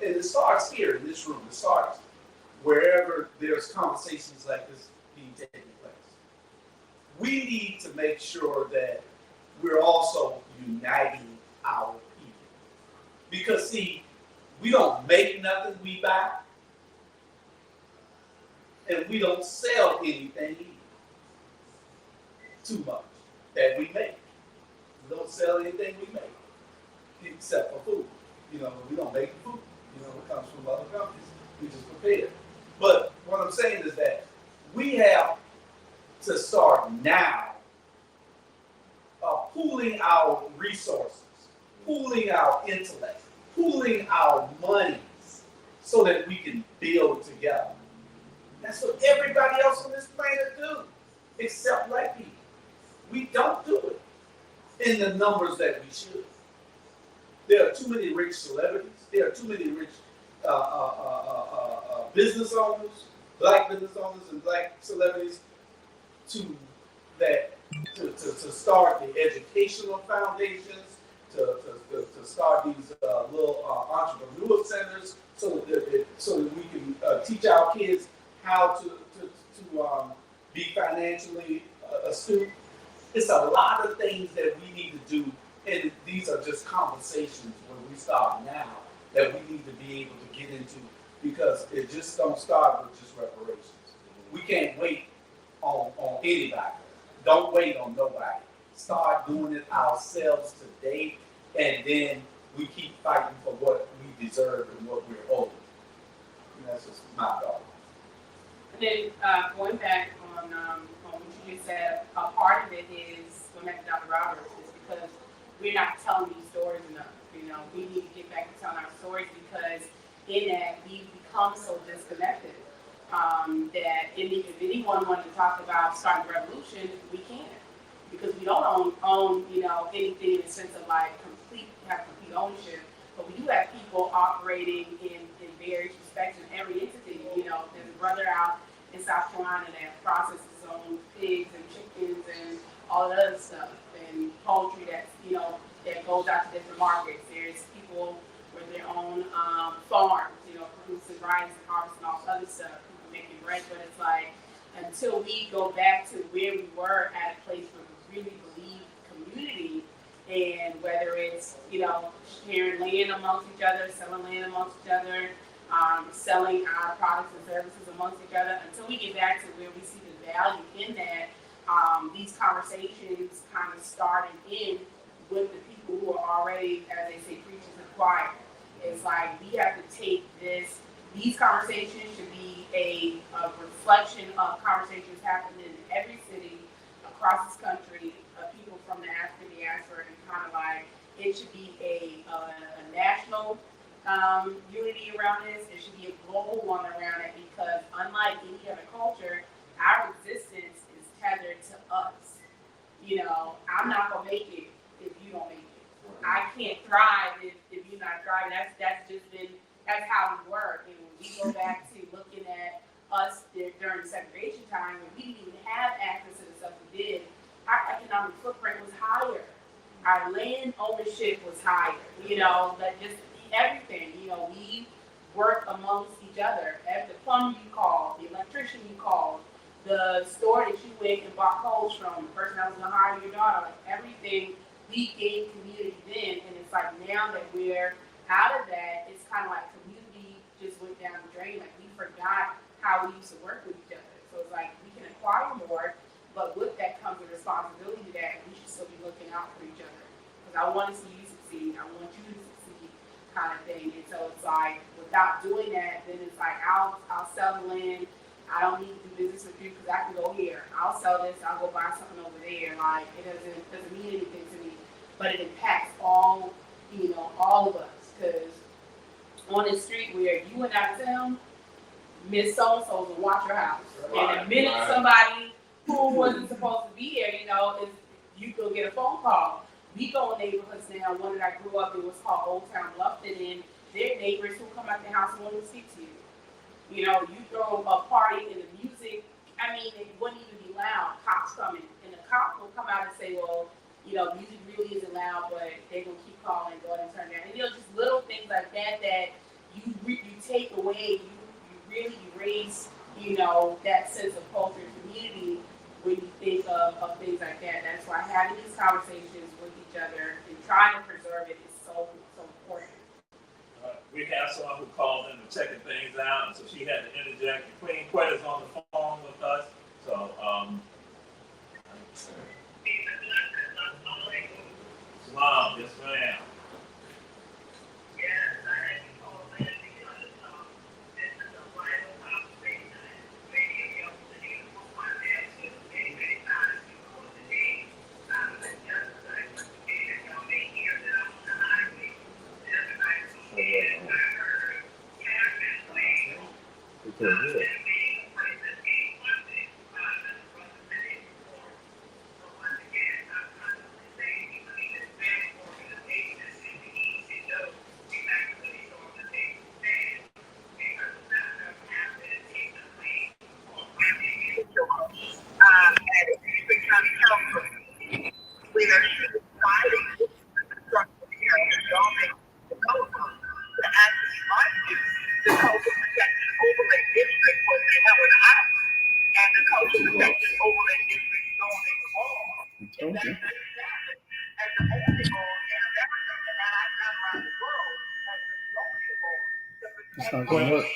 and it starts here in this room, it starts wherever there's conversations like this being taking place. We need to make sure that we're also uniting our people. Because see, we don't make nothing, we buy. And we don't sell anything either. Too much that we make. We don't sell anything we make, except for food. We don't make food. It comes from other countries. We just prepare it. But what I'm saying is that we have to start now pooling our resources, pooling our intellect, pooling our monies so that we can build together. That's what everybody else on this planet do, except black people. We don't do it in the numbers that we should. There are too many rich celebrities. There are too many rich business owners, black business owners and black celebrities to start the educational foundations, to start these little entrepreneur centers, so that we can teach our kids how to be financially astute. It's a lot of things that we need to do, and these are just conversations when we start now that we need to be able to get into, because it just don't start with just reparations. We can't wait on anybody. Don't wait on nobody. Start doing it ourselves today, and then we keep fighting for what we deserve and what we're owed. And that's just my thought. And then going back on what you just said, a part of it is, going back to Dr. Roberts, is because we're not telling these stories enough. We need to get back to telling our stories, because in that we've become so disconnected that if anyone wanted to talk about starting a revolution, we can't, because we don't own anything in the sense of have complete ownership, but we do have people operating in various respects in every entity. There's a brother out in South Carolina that processes his own pigs and chickens and all that other stuff, and poultry that goes out to different markets. There's people with their own farms, producing rice and harvesting all other stuff, people making bread. But it's like, until we go back to where we were at a place where we really believe community, and whether it's sharing land amongst each other, selling land amongst each other, selling our products and services amongst each other, until we get back to where we see the value in that, these conversations kind of start and end with the people who are already, as they say, preachers to the choir. It's like we have to take this. These conversations should be a reflection of conversations happening in every city across this country of people from the African diaspora, and kind of it should be a national unity around this. It should be a global one around it, because unlike any other culture, our existence is tethered to us. I'm not gonna make it if you don't make it. I can't thrive if you're not thriving. That's how we work. And when we go back to looking at us during segregation time, when we didn't even have access to the stuff we did, our economic footprint was higher. Our land ownership was higher. Just everything. We work amongst each other. The plumber you call, the electrician you call, the store that you went and bought clothes from, the person that was gonna hire your daughter, like everything we gave community then, and it's like now that we're out of that, it's kind of like community just went down the drain. Like we forgot how we used to work with each other. So it's like we can acquire more, but with that comes a responsibility to that, and we should still be looking out for each other. Because I want to see you succeed, I want you to succeed, kind of thing. And so it's like without doing that, then it's like I'll sell the land. I don't need to do business with you because I can go here. I'll sell this. I'll go buy something over there. Like it doesn't mean anything to me, but it impacts all of us. Because on the street where you went out of town, Miss So and So will watch your house, and the minute somebody who wasn't supposed to be there, is you go get a phone call. We go in neighborhoods now. One that I grew up in was called Old Town Bluffton, and their neighbors who come out the house and want to speak to you. You throw a party and the music, it wouldn't even be loud, cops coming. And the cop will come out and say, well, music really isn't loud, but they're going to keep calling and go ahead and turn down. And just little things like that you take away, you really erase, that sense of culture and community when you think of things like that. That's why having these conversations with each other and trying to preserve it is so important. We have someone who called in to checking things out, and so she had to interject. Queen Quet is on the phone with us, so Salam, yes ma'am. Yes, I had to call in because this is a vital conversation. Many of y'all sitting on my desk many times before the day. Just like y'all may hear that I'm on the highway. The other night, I heard Captain Wayne. Where she was fighting structural care and developing the telephone to actually argue the culture protection overlay district was the hell in the house. And the culture protection overlay district zone is all. And that's what happened. And the only goal in America, and that I've done around the world, has been the only goal to protect It's not gonna work.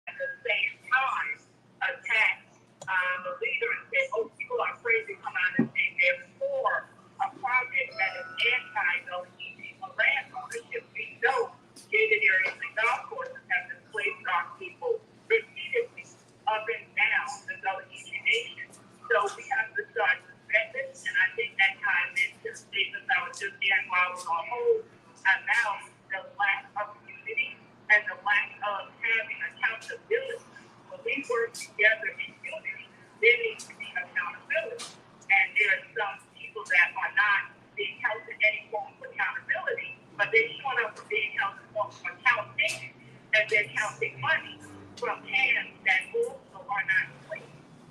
at the same time attack the leader and say, oh, people are crazy, come out and say they're for a project that is anti-LGBT land ownership. We know gated areas and golf courses have displaced our people repeatedly up and down the LGBT nation. So we have to start respecting, and I think that ties into the statements I was just hearing while I was on hold about the lack of unity and the lack of having accountability. When we work together in unity, there needs to be accountability. And there are some people that are not being held to any form of accountability, but they're showing up for being held to form of accounting, and they're counting money from hands that also are not clean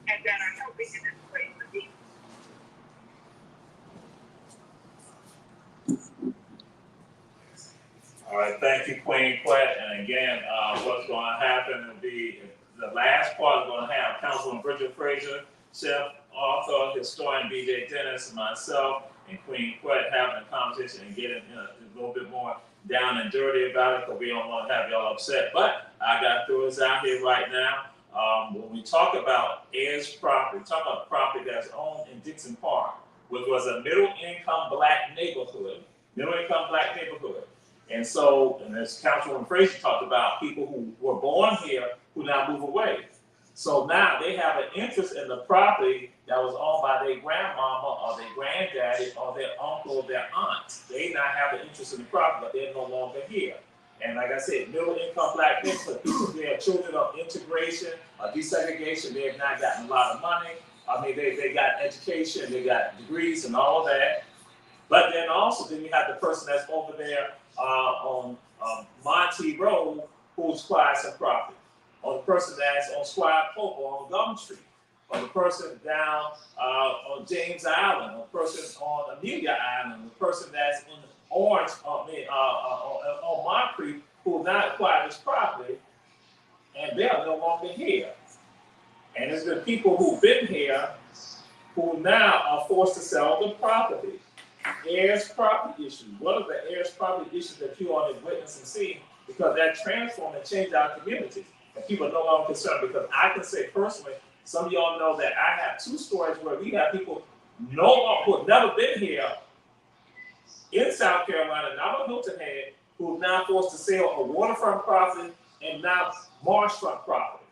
and that are helping to displace the people. All right, thank you, Queen Quet. And again, what's going to happen will be the last part is going to have Councilman Bridget Frazier, chef, author, historian B.J. Dennis, and myself, and Queen Quet having a conversation and getting a little bit more down and dirty about it because we don't want to have y'all upset. But I got to throw this out here right now. When we talk about Ayers property, talk about property that's owned in Dixon Park, which was a middle-income black neighborhood. And so, and as Councilwoman Frazier talked about, people who were born here who now move away. So now they have an interest in the property that was owned by their grandmama or their granddaddy or their uncle or their aunt. They now have an interest in the property, but they're no longer here. And like I said, middle-income black neighborhood, they are children of integration or desegregation. They have not gotten a lot of money. They got education, they got degrees and all of that. But then you have the person that's over there on Monty Road who's acquired some property, or the person that's on Squire Pope or on Gum Street. or the person down on James Island, or the person on Amelia Island, the person that's in Orange, on Moncrief, who not acquired this property, and they are no longer here. And it's the people who've been here who now are forced to sell the property. Heirs property issues. What are the heirs property issues that you all have witnessed and seen? Because that transformed and changed our communities. And people are no longer concerned, because I can say personally, some of y'all know that I have 2 stories where we have people no longer, who have never been here in South Carolina, not on Hilton Head, who are now forced to sell a waterfront property and now marshfront property.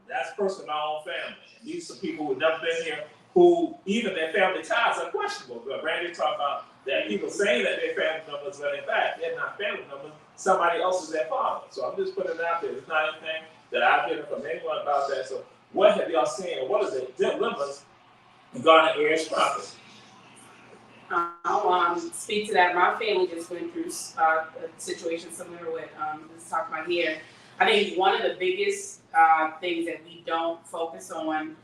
That's personally my own family. And these are people who've never been here, who even their family ties are questionable. But Randy talked about that people saying that they're family members, but in fact, they're not family members. Somebody else is their father. So I'm just putting it out there. It's not anything that I've heard from anyone about that. So what have y'all seen, or what is the dilemmas regarding heirs property? I'll speak to that. My family just went through a situation similar with this talk about here. I think one of the biggest things that we don't focus on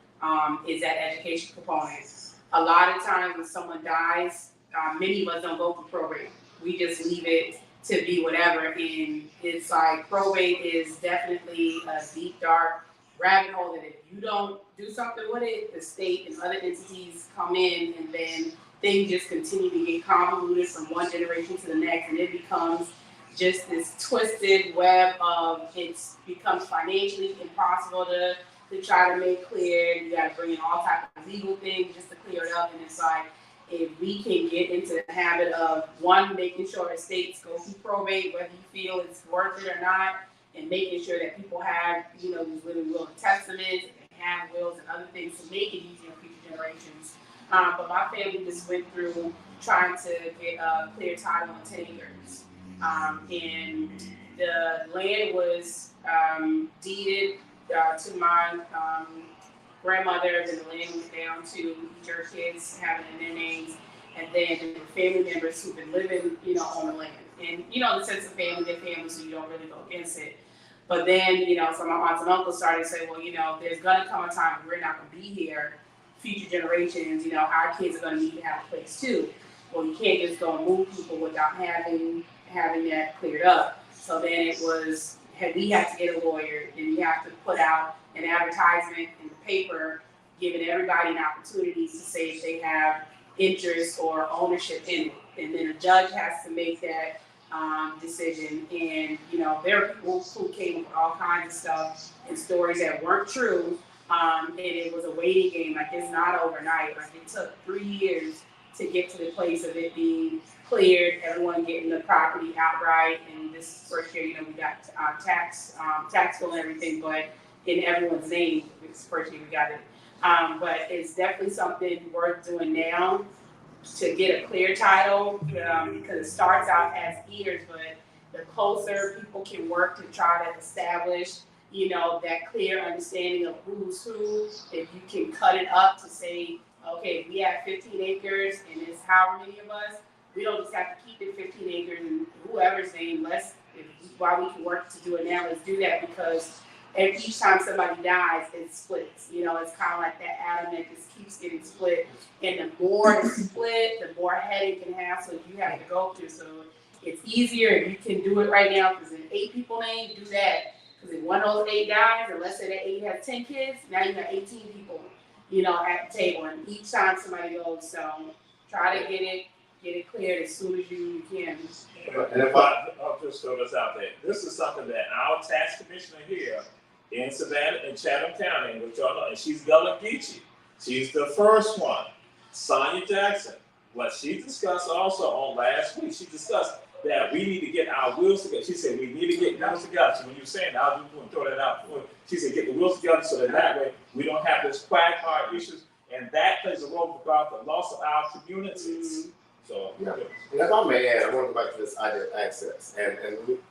is that education component. A lot of times when someone dies, many of us don't go for probate. We just leave it to be whatever, and it's like probate is definitely a deep, dark rabbit hole that if you don't do something with it, the state and other entities come in, and then things just continue to get convoluted from one generation to the next, and it becomes just this twisted web of it becomes financially impossible to try to make clear. You got to bring in all types of legal things just to clear it up, and it's like, if we can get into the habit of, one, making sure estates go through probate, whether you feel it's worth it or not, and making sure that people have, these living will and testaments, and have wills and other things to make it easier for future generations. But my family just went through trying to get a clear title on 10 acres. And the land was deeded to my grandmother, and the land went down to each of her kids having it in their names, and then the family members who've been living, on the land. And, in the sense of family, they're family, so you don't really go against it. But then, so my aunts and uncles started to say, well, there's gonna come a time when we're not gonna be here. Future generations, our kids are gonna need to have a place too. Well, you can't just go and move people without having that cleared up. So then it was, we had to get a lawyer, and you have to put out an advertisement in the paper, giving everybody an opportunity to say if they have interest or ownership in it. And then a judge has to make that decision. And, there are people who came up with all kinds of stuff and stories that weren't true. And it was a waiting game. Like, it's not overnight. Like, it took 3 years to get to the place of it being cleared, everyone getting the property outright. And this first year, we got tax bill and everything, but in everyone's name. This first year we got it. But it's definitely something worth doing now to get a clear title, because it starts out as heirs, but the closer people can work to try to establish, that clear understanding of who's who, if you can cut it up to say, okay, we have 15 acres and it's however many of us, we don't just have to keep it 15 acres and whoever's name, while we can work to do it now, let's do that, because each time somebody dies, it splits. It's kind of like that atom that just keeps getting split. And the more it's split, the more headache and hassle you have to go through. So it's easier if you can do it right now, because in 8 people name, do that. Because if one of those 8 dies, and let's say that 8 has 10 kids, now you have 18 people, at the table. And each time somebody goes, so try to get it cleared as soon as you can. And if I'll just throw this out there, this is something that our tax commissioner here in Savannah and Chatham County, which y'all know, and she's Gullah Geechee. She's the first one, Sonia Jackson. What she discussed also on last week, she discussed that we need to get our wills together. She said we need to get wills together. So when you're saying that, I'll just throw that out for you. She said get the wills together so that way we don't have this quagmire issues, and that plays a role about the loss of our communities. So, yeah. And if I may add, I want to go back to this idea of access. And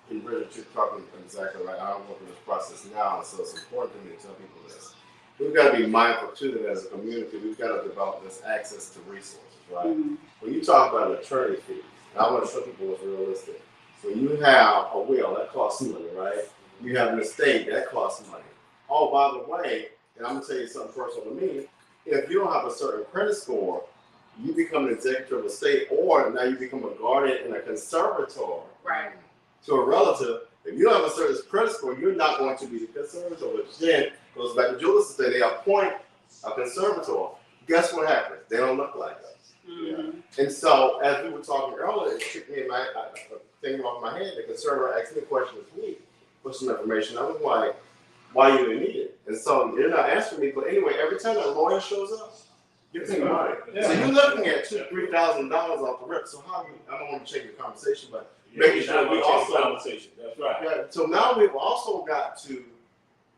in Bridget, you're talking exactly right. I'm working this process now, so it's important to me to tell people this. We've got to be mindful, too, that as a community, we've got to develop this access to resources, right? Mm-hmm. When you talk about an attorney fee, and I want to show people what's realistic. When you have a will, that costs money, right? You have an estate, that costs money. Oh, by the way, and I'm gonna tell you something personal to me. If you don't have a certain credit score, you become an executive of a state, or now you become a guardian and a conservator Right. to a relative. If you don't have a certain credit score, you're not going to be the conservator, which then goes back to Julius' say they appoint a conservator. Guess what happens? They don't look like us. Mm-hmm. And so, as we were talking earlier, it took me in my thinking off my head. The conservator asked me a question this week for some information. I was like, why you didn't need it? And so they're not answering me. But anyway, every time a lawyer shows up, you're paying money. Yeah. So you're looking at $2,000-3,000 off the rip. So how do you, I don't want to change the conversation, but making sure we also conversation. That's right. yeah, so now we've also got to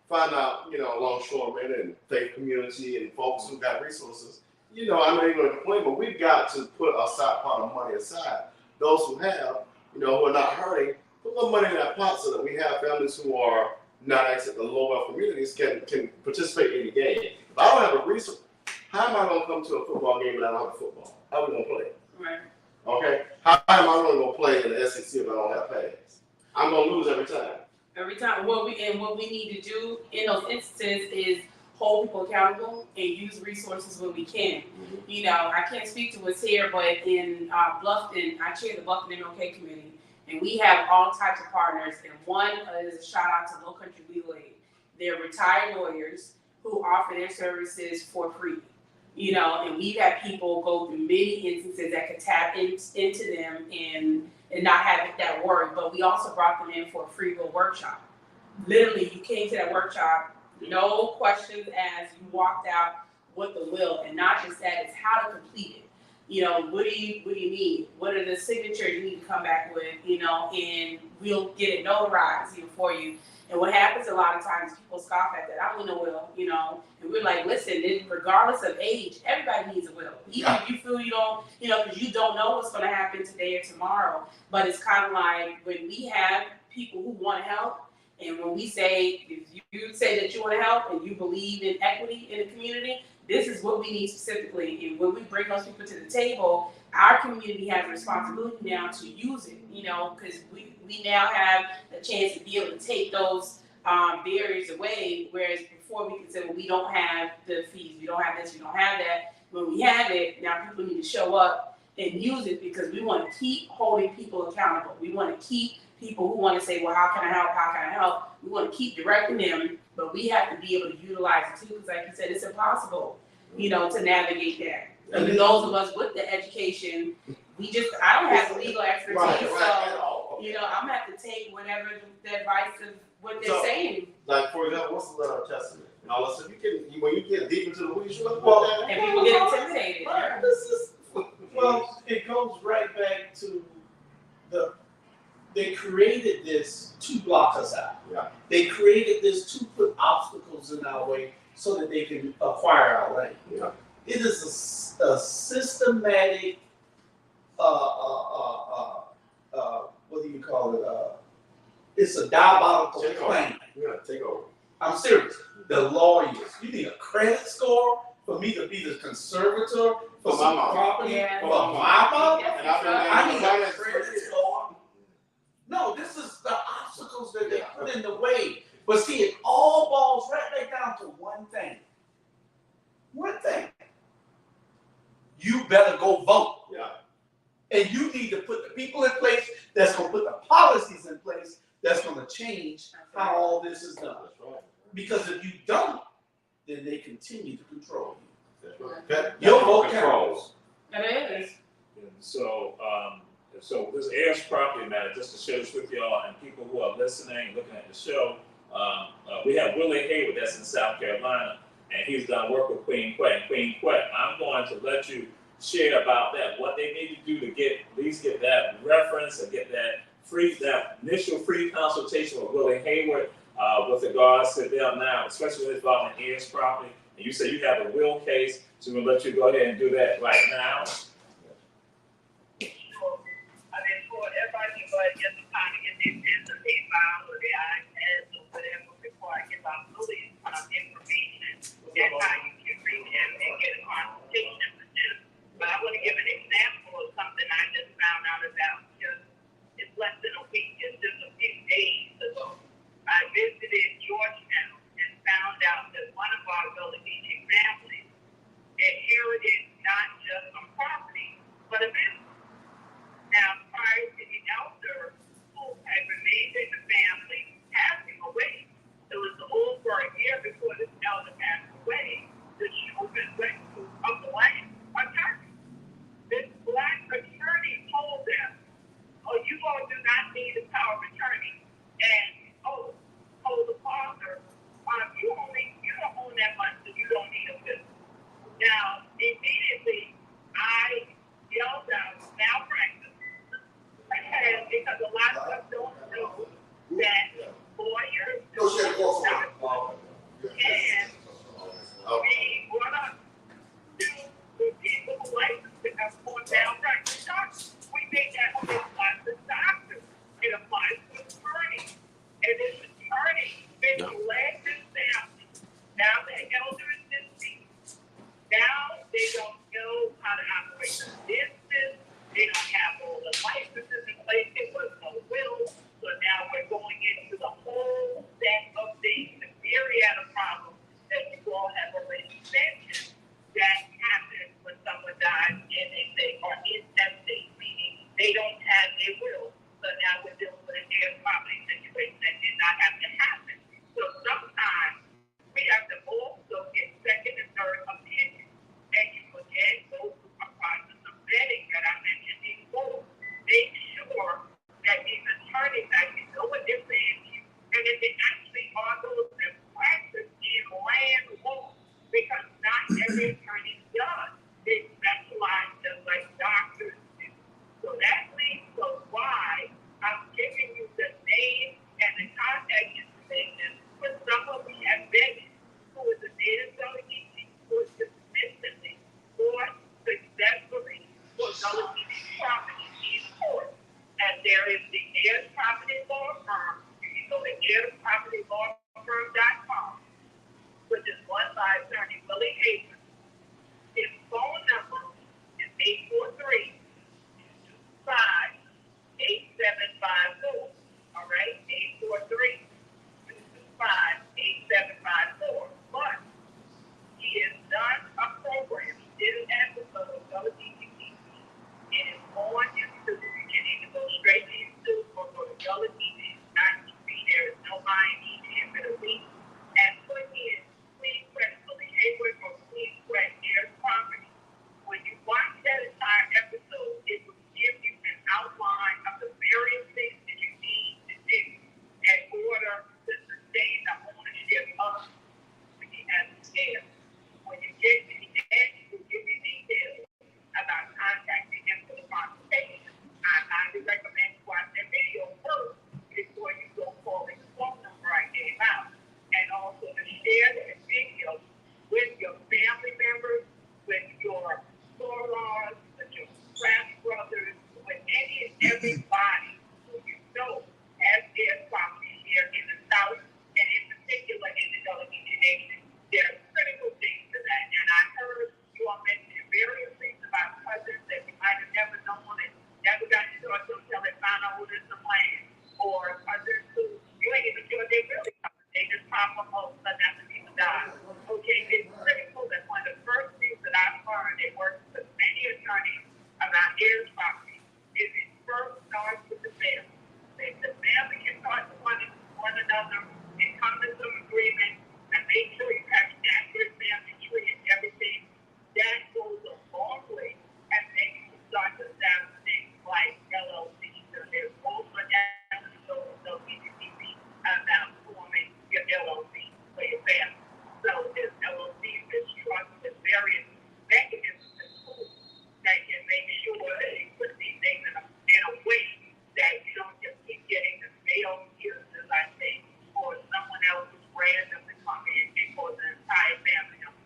find out, longshoremen and faith community and folks who got resources. I'm not even going to complain, but we've got to put a side pot of money aside. Those who have, who are not hurting, put more money in that pot so that we have families who are not actually the low wealth communities can participate in the game. If I don't have a resource, how am I going to come to a football game and I don't have a football? How are we going to play? Right. Okay? How am I going to go play in the SEC if I don't have pads? I'm going to lose every time. Every time, what we need to do in those instances is hold people accountable and use resources when we can. Mm-hmm. I can't speak to what's here, but in Bluffton, I chair the Bluffton MLK committee, and we have all types of partners. And one is a shout out to Low Country Legal Aid. They're retired lawyers who offer their services for free. And we've had people go through many instances that could tap into them and not have that worry. But we also brought them in for a free will workshop. Literally, you came to that workshop, no questions asked. You walked out with the will, and not just that, it's how to complete it. What do you need? What are the signatures you need to come back with? And we'll get it notarized for you. And what happens a lot of times, people scoff at that. I want a will, and we're like, listen, regardless of age, everybody needs a will. Even if you feel you don't, because you don't know what's going to happen today or tomorrow. But it's kind of like when we have people who want to help, and when we say, if you say that you want to help and you believe in equity in the community, this is what we need specifically. And when we bring those people to the table, our community has a responsibility now to use it, because we now have a chance to be able to take those barriers away, whereas before we could say, well, we don't have the fees, we don't have this, we don't have that. When we have it, now people need to show up and use it because we want to keep holding people accountable. We want to keep people who want to say, well, how can I help? How can I help? We want to keep directing them, but we have to be able to utilize it too, because like you said, it's impossible, to navigate that. And those of us with the education, I don't have the legal expertise, so, I'm gonna have to take whatever the advice of what they're saying. Like, for example, what's the letter of testament? And all that stuff. When you get deep into the weeds, you look Well, And people get intimidated. Right. Well, it goes right back to they created this to block us out. Yeah. They created this to put obstacles in our way so that they can acquire our land. Yeah. It is a systematic, what do you call it? It's a diabolical plan. Yeah, take over. I'm serious. The lawyers, you need a credit score for me to be the conservator for For some my mom. property. Yeah. For my mother? And I've been I need there. a credit score. No, this is the obstacles that they put in the way. But see, it all boils right back down to one thing. One thing. You better go vote. Yeah. And you need to put the people in place that's going to put the policies in place that's going to change how all this is done. That's right. Because if you don't, then they continue to control you. That's right. That- Your that's vote controls. It is. And so this Ayers property matter, just to share this with y'all and people who are listening, looking at the show, we have Willie Hayward that's in South Carolina, and he's done work with Queen Quet. And Queen Quet, I'm going to let you share about that, what they need to do to at least get that reference and get that initial free consultation with Willie Hayward with regards to them now, especially with involving Ayers property. And you say you have a will case, so we'll let you go ahead and do that right now. For everybody, but just trying to get their pen to paper or their iPads or whatever before I give out fully information. That's how you can reach him and get a consultation with him. But I want to give an example of something I just found out about it's less than a week, it's just a few days ago. I visited Georgetown and found out that one of our it actually are those that practice in land law, because not every attorney does. They specialize just like doctors do. So that leads to why I'm giving you the name and the contact information for someone we have vetted who is a data delegate who is consistently or successfully negotiating property in court. And there is the Heirs Property Law Firm. You can go to heirspropertylawfirm.com, which is run by attorney Willie Hayes. His phone number is 843-225-8754. All right, 843-225-8754. But he has done a program. He did an episode of WDTV. It is on YouTube. You can either go straight to YouTube or go to WDTV. There is no INE in the link. And put in Queen Quest Willie Hayward or Queen Quest Heirs Property. When you watch that entire episode, it will give you an outline of the various things that you need to do in order to sustain the ownership of the heir. When you get to the end, it will give you details about contacting him for the consultation. I highly recommend you watch that video first before you go calling the phone number I gave out. And also to share that video with your family members, with your in-laws, with your craft brothers, with any and everybody who you know has their property here in the South, and in particular in the Delegation Nation. There are critical things to that. And I heard you all mention various things about cousins that you might have never known and never got to talk to until they found out who this is land, or cousins who you ain't even sure they really cousins. They just pop up all of a sudden after people die. Okay, it's critical that one of the first things that I've learned in working with many attorneys about heirs property is it first starts with the family. If the family can talk to one another and come to some agreement and make sure you have an accurate family tree and everything, that goes a long way. And then you can start to establish things like LLCs. So there's also an episode of WDTV about forming your LLC for your family. So there's LLCs, there's trusts, there's various mechanisms and tools that can make sure that you put these things in a way that you don't just keep getting the mail here, as I say, or someone else who's random to come in and cause an entire family of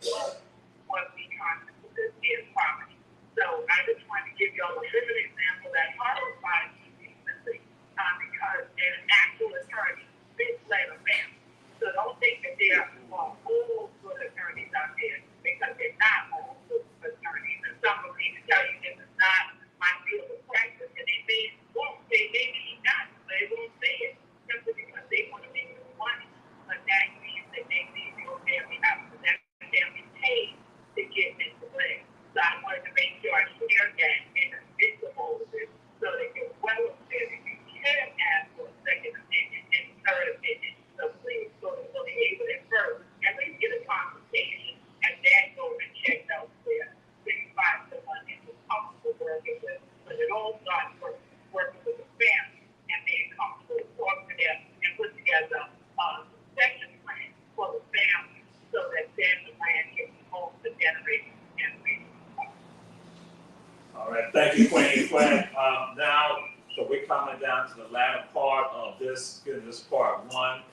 what we constitute as his property. So I just wanted to give you all a vivid example that horrifies me recently because an actual attorney misled a family. So don't think that there are all good attorneys out there, because they're not all good attorneys. And some will even tell you this is not my field of practice, and they won't say, maybe not, they won't say it simply because they want to make you money. But that means that they leave your family out, so that family paid to get into play. So I wanted to make sure I share that in the midst of all of this, so that you're well aware that you can ask for a second opinion and third opinion. So please go to Willie Hayward at first, at least get a consultation, and then go and check elsewhere. So you find someone that you're comfortable working with. But it all starts working with the family and being comfortable to talk to them and put together a succession plan for the family, so that then the land can be home to generations and generations. All right, thank you, Queen. Now, so we're coming down to the latter part of this part one.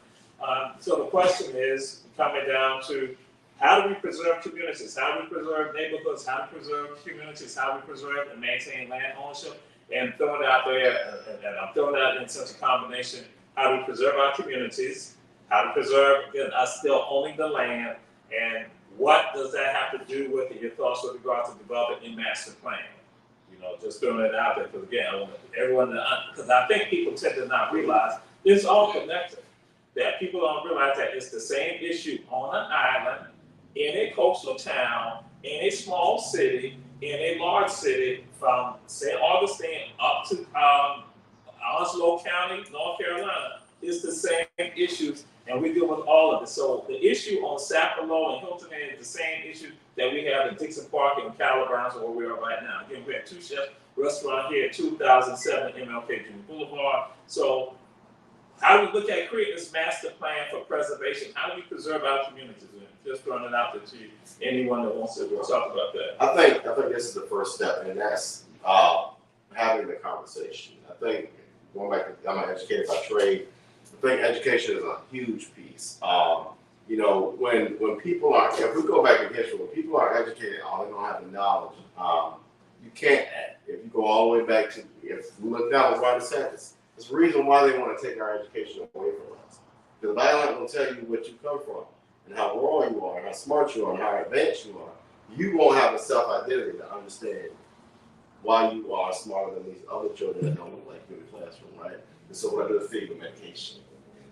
So the question is coming down to, how do we preserve communities? How do we preserve neighborhoods? How do we preserve communities? How do we preserve and maintain land ownership? And throw it out there, and I'm throwing that in such a combination. How do we preserve our communities? How to preserve us still owning the land? And what does that have to do with your thoughts with regard to developing a master plan? You know, just throwing it out there, because again, I want everyone to, because I think people tend to not realize it's all connected. That people don't realize that it's the same issue on an island, in a coastal town, in a small city, in a large city, from St. Augustine up to Onslow County, North Carolina. It's the same issues, and we deal with all of it. So the issue on Sapelo and Hilton Head is the same issue that we have in Dixon Park and Calabrans, where we are right now. Again, we have Two Chefs Restaurant here at 2007 MLK Junior Boulevard. So how do we look at creating this master plan for preservation? How do we preserve our communities? And just throwing it out there to you, anyone that wants to talk about that. I think this is the first step, and that's having the conversation. I think going back to, I'm an educator by trade. I think education is a huge piece. You know, when people are, if we go back in history, when people are educated, they don't have the knowledge. You can't. If you go all the way back to, if we look down at why the sentence, there's a reason why they want to take our education away from us. Because the Bible will tell you what you come from, and how raw you are, and how smart you are, and how advanced you are. You won't have a self-identity to understand why you are smarter than these other children that don't look like you in the classroom, right? And so what do they feed the medication?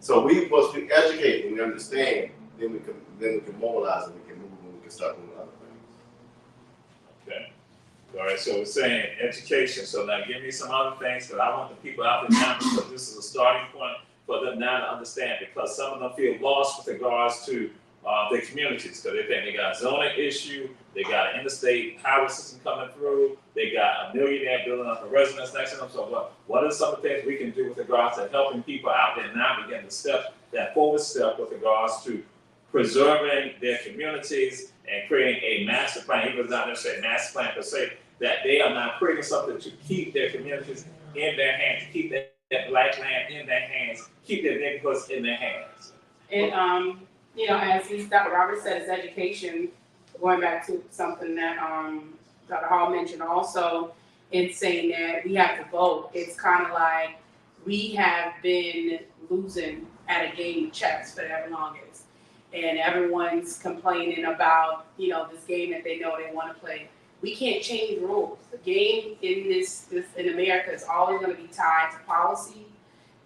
So once we educate and we understand, then we can mobilize and we can move and we can start doing other things. Okay. All right, so we're saying education. So now give me some other things, because I want the people out there now, because this is a starting point for them now to understand, because some of them feel lost with regards to their communities, because they think they got a zoning issue, they got an interstate highway system coming through, they got a millionaire building up a residence next to them. So what are some of the things we can do with regards to helping people out there now begin to step that forward step with regards to preserving their communities and creating a master plan, even if it's not necessarily a master plan per se, that they are now creating something to keep their communities in their hands, keep that black land in their hands, keep their neighborhoods in their hands. And you know, as Dr. Roberts said, is education. Going back to something that Dr. Hall mentioned also, in saying that we have to vote. It's kind of like we have been losing at a game of chess for the longest, and everyone's complaining about, you know, this game that they know they want to play. We can't change the rules. The game in this in America is always going to be tied to policy.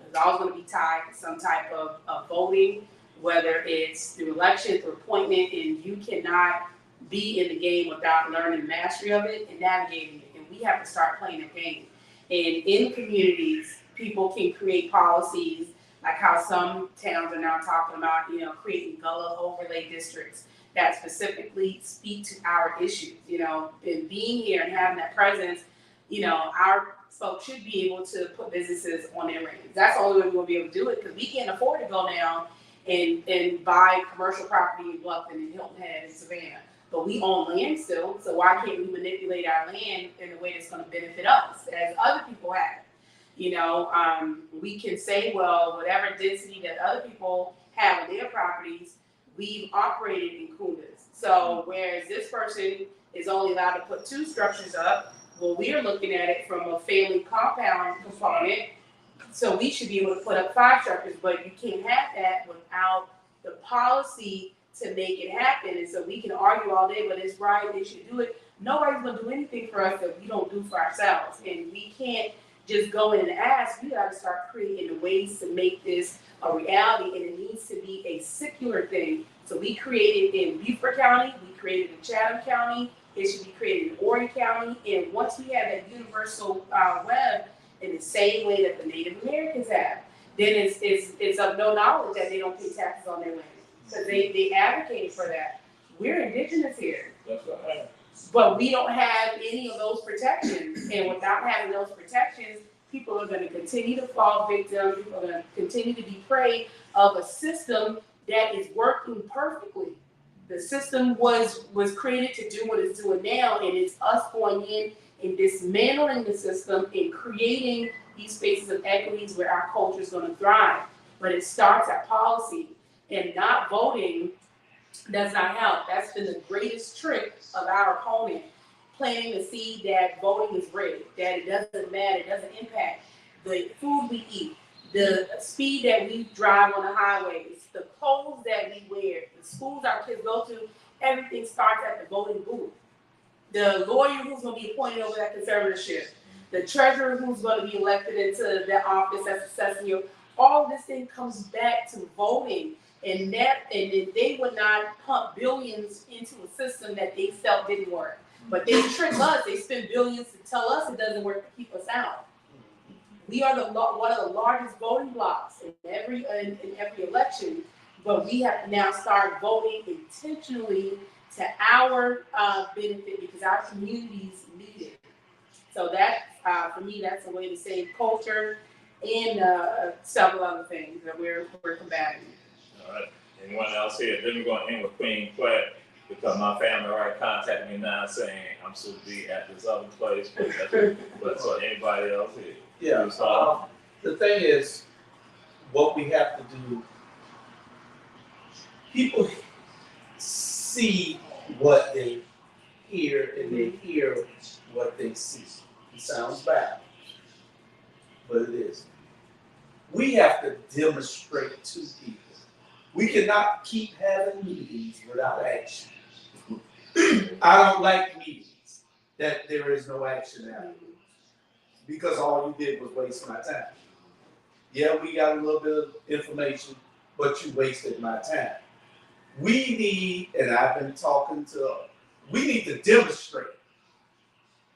It's always going to be tied to some type of voting, whether it's through election, through appointment, and you cannot be in the game without learning mastery of it and navigating it. And we have to start playing the game. And in communities, people can create policies, like how some towns are now talking about, you know, creating Gullah overlay districts that specifically speak to our issues. You know, and being here and having that presence, you know, our folks should be able to put businesses on their reins. That's the only way we're going to be able to do it, because we can't afford to go down and buy commercial property in Bluffton and Hilton Head and Savannah. But we own land still, so why can't we manipulate our land in a way that's going to benefit us, as other people have? You know, we can say, well, whatever density that other people have on their properties, we've operated in Kundas. So whereas this person is only allowed to put 2 structures up, well, we're looking at it from a family compound component. So we should be able to put up 5 structures, but you can't have that without the policy to make it happen. And so we can argue all day, but it's right, they should do it. Nobody's gonna do anything for us that we don't do for ourselves. And we can't just go in and ask. We gotta start creating the ways to make this a reality, and it needs to be a secular thing. So we created in Beaufort County, we created in Chatham County, it should be created in Horry County. And once we have that universal web in the same way that the Native Americans have, then it's of no knowledge that they don't pay taxes on their land. Because they advocated for that. We're indigenous here. That's right. But we don't have any of those protections. And without having those protections, people are going to continue to fall victim. People are going to continue to be prey of a system that is working perfectly. The system was created to do what it's doing now, and it's us going in and dismantling the system and creating these spaces of equities where our culture is going to thrive. But it starts at policy, and not voting does not help. That's been the greatest trick of our opponent, planting the seed that voting is rigged, that it doesn't matter, it doesn't impact the food we eat, the speed that we drive on the highways, the clothes that we wear, the schools our kids go to. Everything starts at the voting booth. The lawyer who's going to be appointed over that conservatorship, the treasurer who's going to be elected into that office that's assessing you. All this thing comes back to voting, and they would not pump billions into a system that they felt didn't work. But they trick us. They spend billions to tell us it doesn't work to keep us out. We are one of the largest voting blocks in every election, but we have to now start voting intentionally to our benefit, because our communities need it. So that, for me, that's a way to save culture and several other things that we're combating. All right. Anyone else here? Then we're going to end with Queen Claire because my family already contacted me now saying I'm supposed to be at this other place. But so anybody else here? Yeah. The thing is, what we have to do, people see what they hear and they hear what they see. It sounds bad, but it is. We have to demonstrate to people. We cannot keep having meetings without action. I don't like meetings that there is no action afterwards, because all you did was waste my time. Yeah, we got a little bit of information, but you wasted my time. We need, and I've been talking to, we need to demonstrate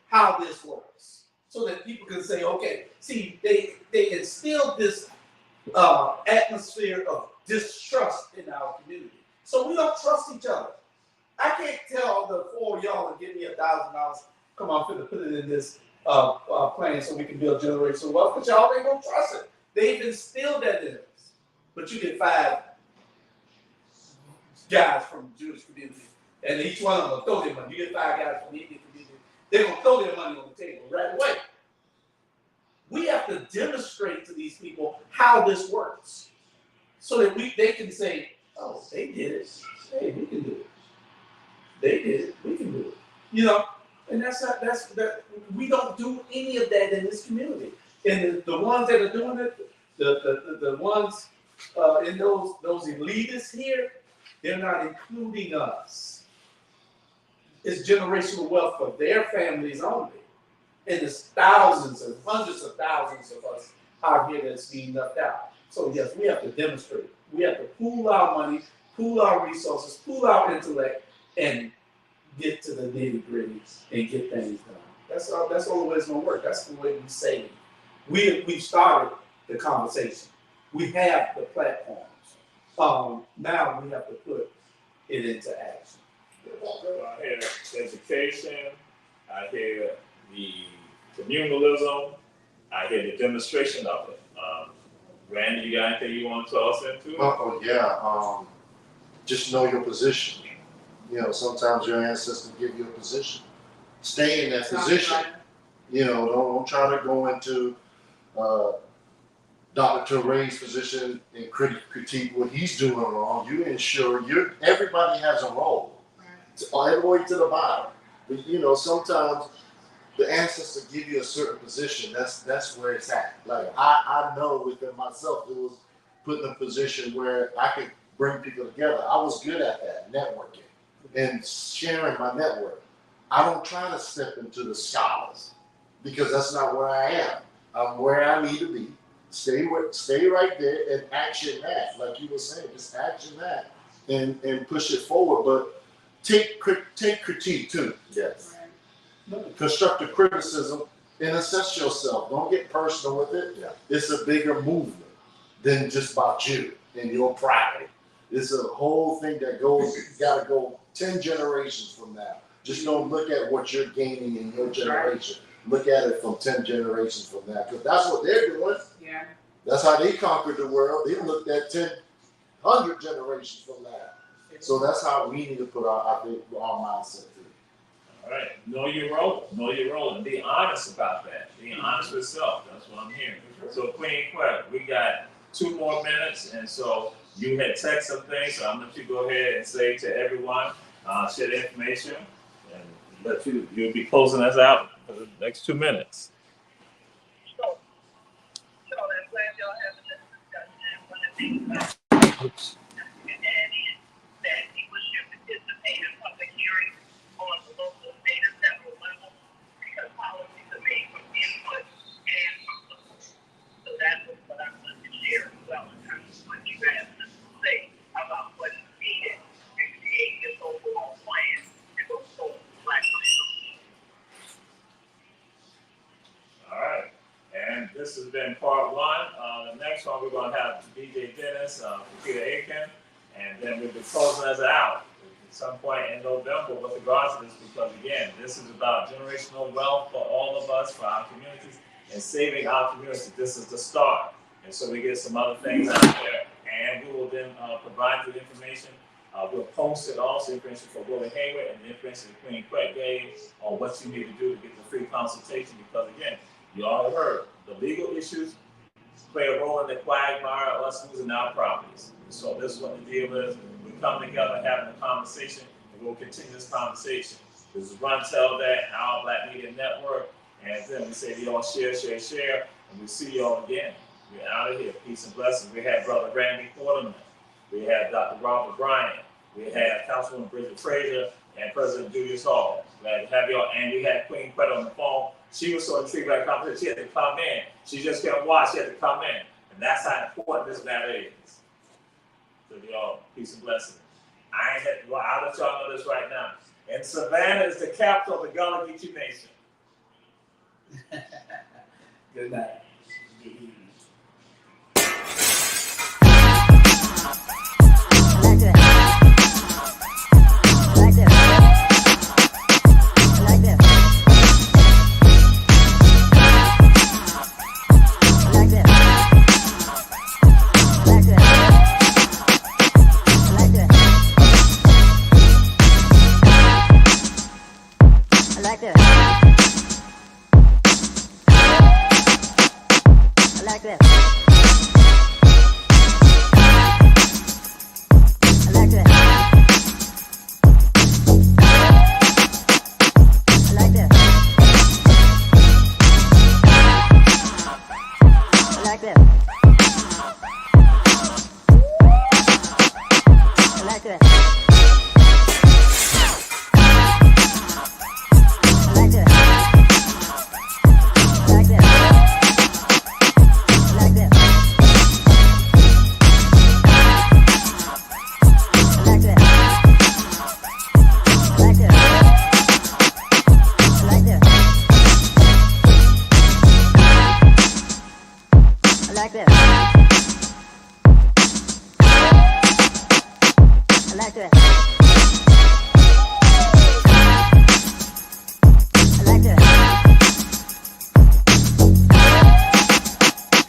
how this works so that people can say, okay, see, they instilled this atmosphere of distrust in our community. So we don't trust each other. I can't tell the four of y'all to give me $1,000. Come on, put it in this plan so we can build generational wealth, but y'all ain't gonna trust it. They've instilled that in us. But you get 5 guys from the Jewish community, and each one of them will throw their money. You get 5 guys from the Indian community, they're gonna throw their money on the table right away. We have to demonstrate to these people how this works, so that they can say, "Oh, they did it. Hey, we can do it. They did it. We can do it." You know, and that. We don't do any of that in this community. And the ones that are doing it, the ones in those elitists here, they're not including us. It's generational wealth for their families only. And there's thousands and hundreds of thousands of us out here that's being left out. So yes, we have to demonstrate. We have to pool our money, pool our resources, pool our intellect, and get to the nitty-gritty and get things done. That's the only way it's gonna work. That's the way we save. We've started the conversation. We have the platforms. Now we have to put it into action. I hear education, I hear the communalism, I hear the demonstration of it. Randy, you got anything you want to toss into? Just know your position. You know, sometimes your ancestors give you a position. Stay in that position. You know, don't try to go into Dr. Ray's position and critique what he's doing wrong. You ensure everybody has a role, all the way to the bottom. But you know, sometimes the ancestors give you a certain position. That's where it's at. Like I know within myself, it was put in a position where I could bring people together. I was good at that, networking and sharing my network. I don't try to step into the scholars because that's not where I am. I'm where I need to be. Stay right there and action that, like you were saying, just action that and push it forward. But take critique too. Yes. Constructive criticism and assess yourself. Don't get personal with it. Yeah. It's a bigger movement than just about you and your pride. It's a whole thing that gotta go 10 generations from now. Just don't look at what you're gaining in your generation. Look at it from 10 generations from now, because that's what they're doing. Yeah. That's how they conquered the world. They looked at 100 generations from now. So that's how we need to put our mindset through. All right, know your role, and be honest about that. Be honest with yourself. That's what I'm hearing. So Queen Claire, we got 2 more minutes, and so you had texted some things, so I'm gonna let you go ahead and say to everyone, share the information, and let you'll be closing us out for the next 2 minutes. So I'm glad y'all having this discussion. One of the things and that people should participate in public hearings on the local, state, and federal level, because policies are made from input and from support. So that's what I'm going to share as well in terms of what you guys say about what is needed to create this overall plan to go forward. All right, and this has been part 1. The next one we're going to have DJ Dennis, Peter Aiken, and then we'll be closing us out at some point in November with regards to this, because again, this is about generational wealth for all of us, for our communities, and saving our community. This is the start. And so we get some other things out there, and we will then provide you information. We'll post it also, information for Willie Hayward and the information that Queen Quet gave on what you need to do to get the free consultation. Because again, you all heard the legal issues play a role in the quagmire of us losing our properties. So this is what the deal is. We come together having a conversation, and we'll continue this conversation. This is Run Tell That, our Black Media Network, and then we say to y'all share, and we see y'all again. We're out of here. Peace and blessings. We had Brother Randy Quarterman. We had Dr. Robert Bryant. We had Councilwoman Bridget Frazier and President Julius Hall. Glad to have y'all. And we had Queen Quet on the phone. She was so intrigued by the conversation. She had to come in. She just couldn't watch. She had to come in. And that's how important this matter is. So y'all, peace and blessings. I'll let y'all know this right now. And Savannah is the capital of the Gullah Geechee Nation. Good night. I like that.